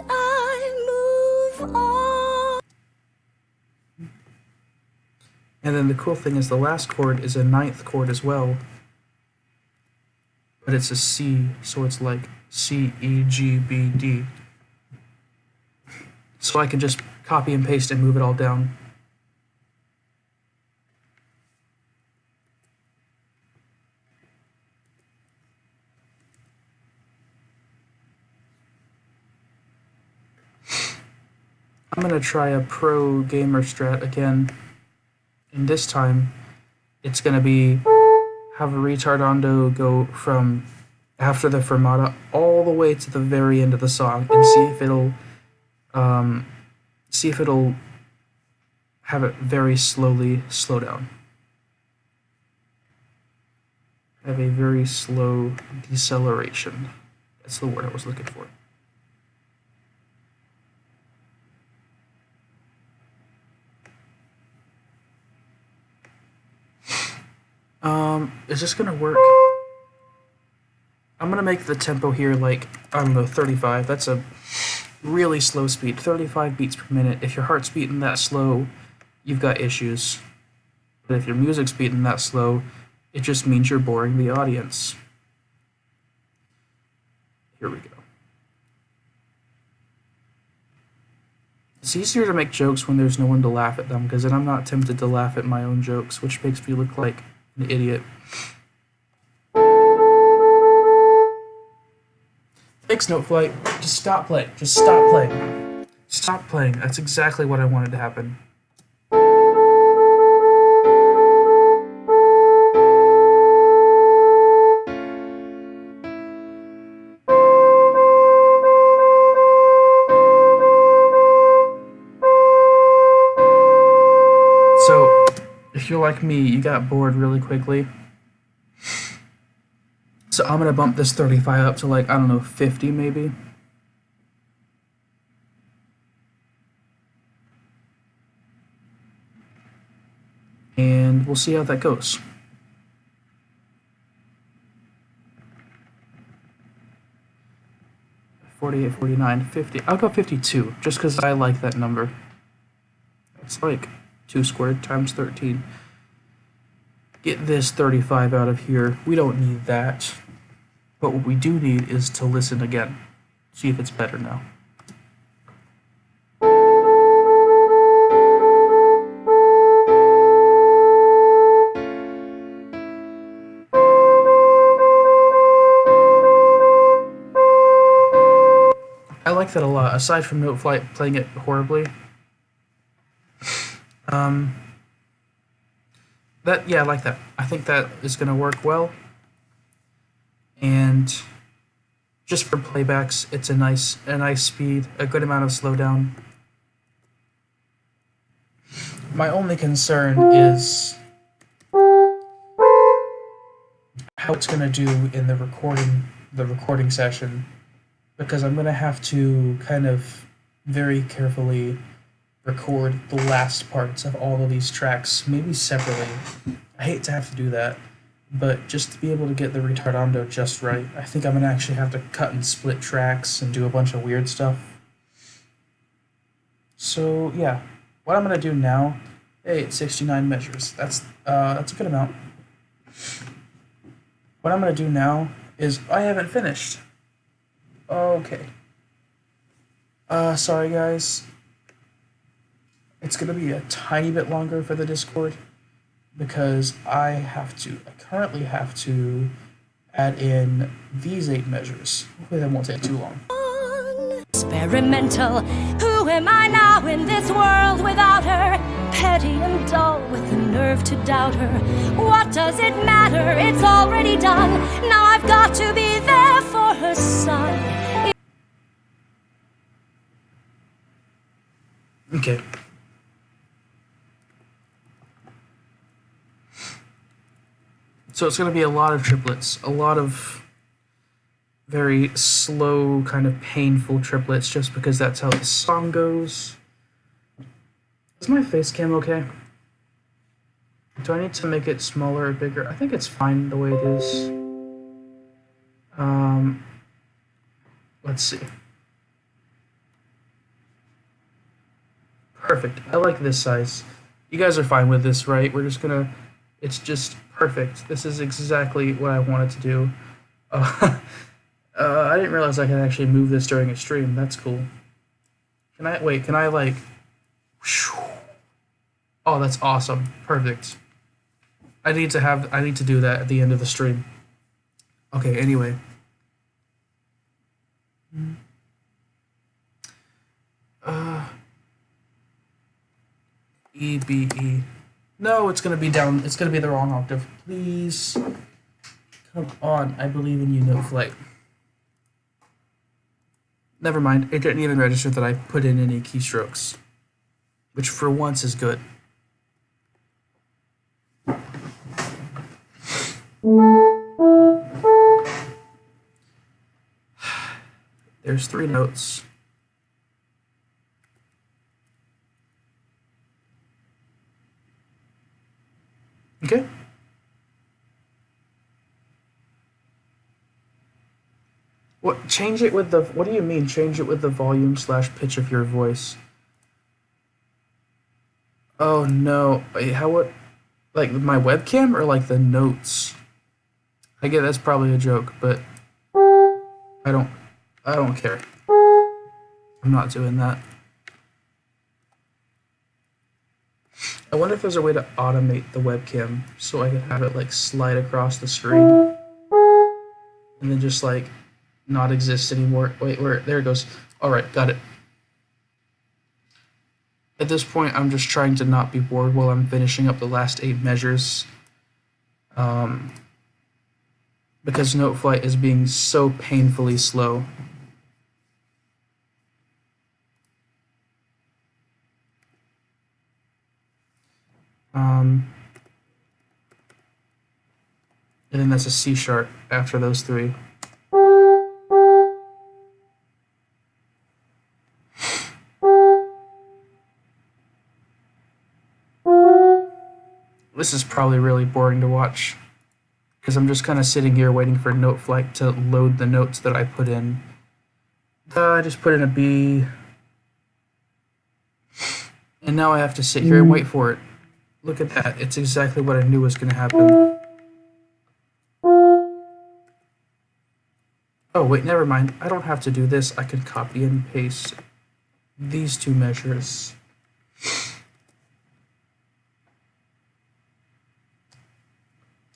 I move on? And then the cool thing is the last chord is a ninth chord as well. But it's a C, so it's like C, E, G, B, D. So I can just copy and paste and move it all down. I'm gonna try a pro gamer strat again. And this time, it's gonna be have a retardando go from after the fermata all the way to the very end of the song and see if it'll have it very slowly slow down. Have a very slow deceleration. That's the word I was looking for. Is this gonna work? I'm gonna make the tempo here like, I don't know, 35. That's a really slow speed, 35 beats per minute. If your heart's beating that slow, you've got issues. But if your music's beating that slow, it just means you're boring the audience. Here we go. It's easier to make jokes when there's no one to laugh at them, because then I'm not tempted to laugh at my own jokes, which makes me look like an idiot. Thanks, Noteflight. Just stop playing. Just stop playing. Stop playing. That's exactly what I wanted to happen. you're like me, you got bored really quickly. So I'm gonna bump this 35 up to like, I don't know, 50 maybe. And we'll see how that goes. 48, 49, 50. I'll go 52, just because I like that number. It's like 2 squared times 13. Get this 35 out of here. We don't need that. But what we do need is to listen again. See if it's better now. I like that a lot, aside from Note Flight playing it horribly. Yeah, I like that. I think that is going to work well. And just for playbacks, it's a nice speed, a good amount of slowdown. My only concern is how it's going to do in the recording session, because I'm going to have to kind of very carefully record the last parts of all of these tracks, maybe separately. I hate to have to do that, but just to be able to get the retardando just right, I think I'm going to actually have to cut and split tracks and do a bunch of weird stuff. So yeah, what I'm going to do now, hey, it's 69 measures. That's a good amount. What I'm going to do now is, I haven't finished. Okay. Sorry guys. It's going to be a tiny bit longer for the Discord because I currently have to add in these 8 measures. Hopefully that won't take too long. Experimental. Who am I now in this world without her? Petty and dull with the nerve to doubt her. What does it matter? It's already done. Now I've got to be there for her son. Okay. So it's going to be a lot of triplets, a lot of very slow, kind of painful triplets, just because that's how the song goes. Is my face cam okay? Do I need to make it smaller or bigger? I think it's fine the way it is. Let's see. Perfect. I like this size. You guys are fine with this, right? We're just gonna... It's just perfect. This is exactly what I wanted to do. I didn't realize I could actually move this during a stream. That's cool. Can I like... Oh, that's awesome. Perfect. I need to do that at the end of the stream. Okay, anyway. E, B, E. No, it's gonna be down. It's gonna be the wrong octave. Please. Come on. I believe in you, Note Flight. Never mind. It didn't even register that I put in any keystrokes. Which for once is good. There's 3 notes. Okay. What? Change it with the... What do you mean, change it with the volume / pitch of your voice? Oh, no. Wait, how what? Like, my webcam or, like, the notes? I get that's probably a joke, but... I don't care. I'm not doing that. I wonder if there's a way to automate the webcam so I could have it like slide across the screen and then just like not exist anymore. Wait, there it goes. All right, got it. At this point, I'm just trying to not be bored while I'm finishing up the last 8 measures. Because Note Flight is being so painfully slow. that's a C sharp after those three. This is probably really boring to watch because I'm just kind of sitting here waiting for Noteflight to load the notes that I put in. I just put in a B, and now I have to sit here and wait for it. Look at that. It's exactly what I knew was going to happen. Oh, wait, never mind. I don't have to do this. I can copy and paste these two measures.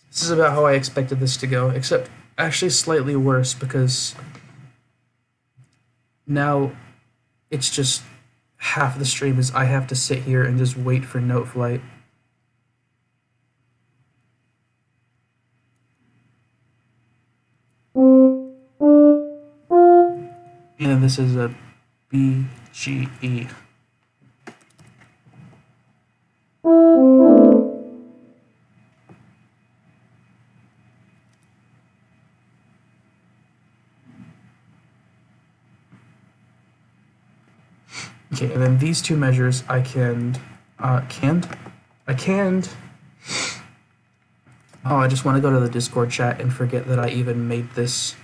This is about how I expected this to go, except actually slightly worse because now it's just half the stream is I have to sit here and just wait for Noteflight. And this is a B, G, E. Okay, and then these two measures I canned. Oh, I just want to go to the Discord chat and forget that I even made this.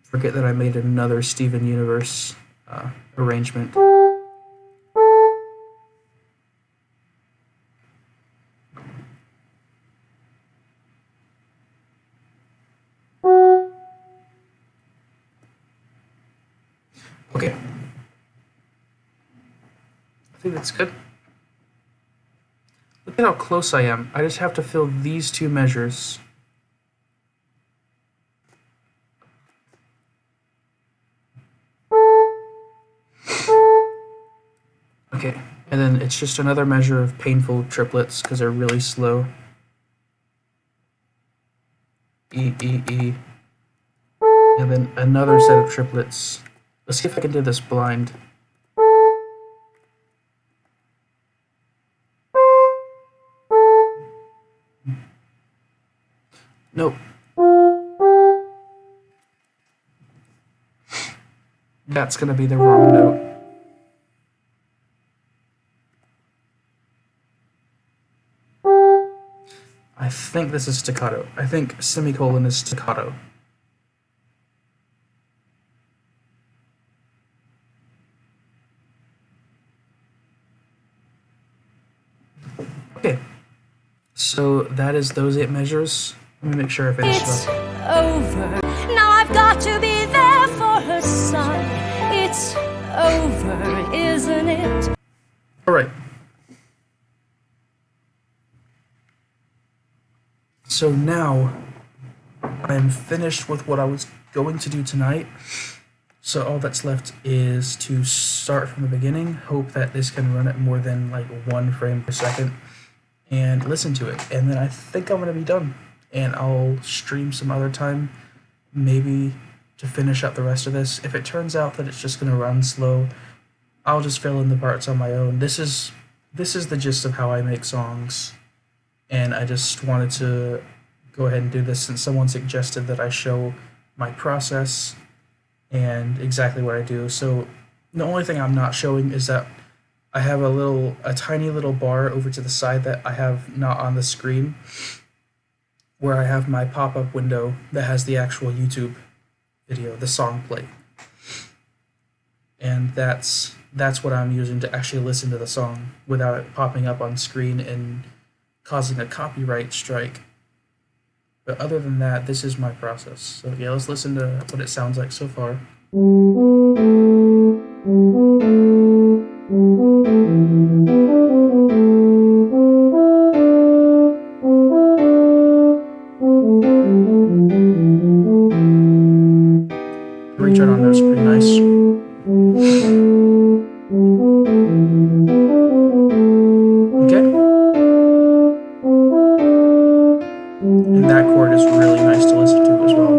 Forget that I made another Steven Universe arrangement. Okay. I think that's good. Look at how close I am. I just have to fill these two measures. Okay, and then it's just another measure of painful triplets because they're really slow. E, E, E. And then another set of triplets. Let's see if I can do this blind. Nope. That's gonna be the wrong note. I think this is staccato. I think semicolon is staccato. Okay. So that is those 8 measures. Let me make sure I finish It's them. over. Now I've got to be there for her son. It's over, isn't it? All right. So now I'm finished with what I was going to do tonight. So all that's left is to start from the beginning, hope that this can run at more than like 1 frame per second, and listen to it. And then I think I'm going to be done. And I'll stream some other time, maybe to finish up the rest of this. If it turns out that it's just going to run slow, I'll just fill in the parts on my own. This is the gist of how I make songs. And I just wanted to go ahead and do this since someone suggested that I show my process and exactly what I do. So the only thing I'm not showing is that I have a tiny little bar over to the side that I have not on the screen, where I have my pop-up window that has the actual YouTube video, the song play. And that's what I'm using to actually listen to the song without it popping up on screen and causing a copyright strike. But other than that, this is my process. So yeah, let's listen to what it sounds like so far. The return on those is pretty nice. Okay. And that chord is really nice to listen to as well.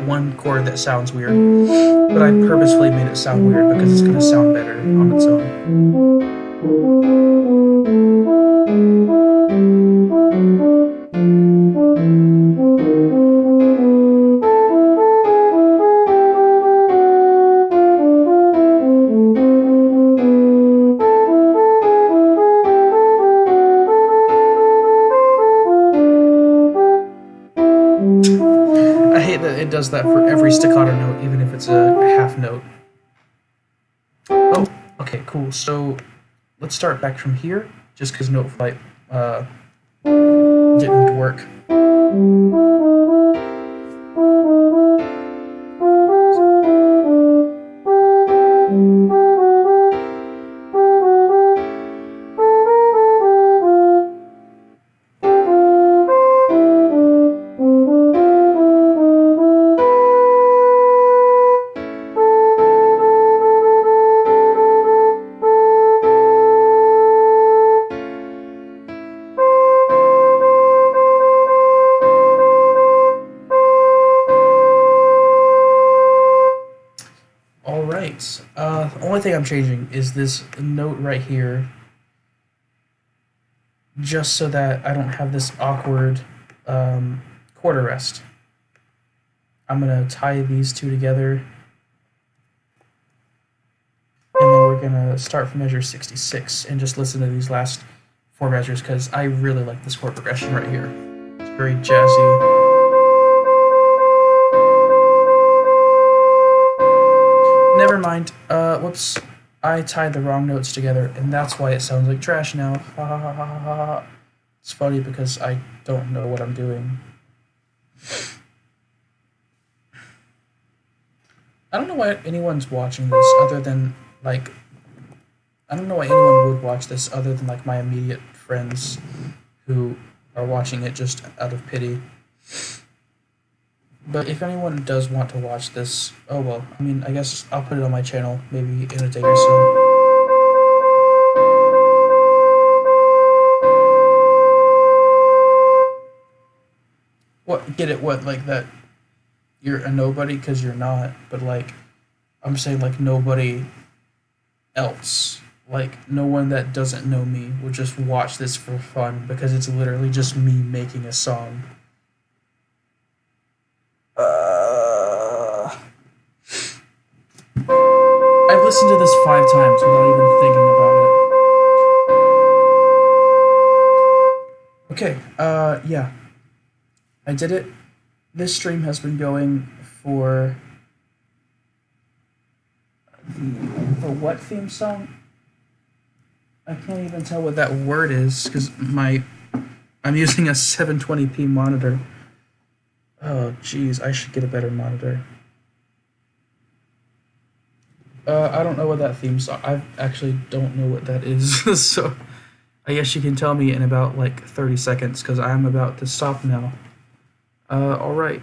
one chord that sounds weird, but I purposefully made it sound weird because it's gonna sound better on its own. I hate that it does that for every staccato note, even if it's a half note. Oh, okay, cool. So let's start back from here, just because note flight didn't work. All right. The only thing I'm changing is this note right here, just so that I don't have this awkward quarter rest. I'm gonna tie these two together, and then we're gonna start from measure 66 and just listen to these last four measures because I really like this chord progression right here. It's very jazzy. Never mind. Whoops. I tied the wrong notes together, and that's why it sounds like trash now. Ha ha ha ha ha ha. It's funny because I don't know what I'm doing. I don't know why anyone's watching this other than, like, I don't know why anyone would watch this other than, like, my immediate friends who are watching it just out of pity. But if anyone does want to watch this, oh well, I mean, I guess I'll put it on my channel maybe in a day or so. What, get it, what, like that you're a nobody because you're not, but like, I'm saying like nobody else, like no one that doesn't know me will just watch this for fun because it's literally just me making a song. I've listened to this 5 times without even thinking about it. Okay, yeah. I did it. This stream has been going for what theme song? I can't even tell what that word is because I'm using a 720p monitor. Oh, geez, I should get a better monitor. I don't know what that theme song. I actually don't know what that is. So I guess you can tell me in about like 30 seconds because I'm about to stop now. All right.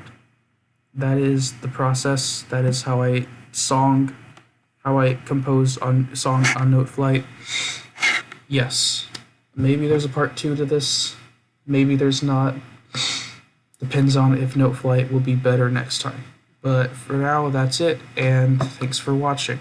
That is the process. That is how I compose on song on Note Flight. Yes. Maybe there's a part 2 to this. Maybe there's not. Depends on if Note Flight will be better next time. But for now, that's it, and thanks for watching.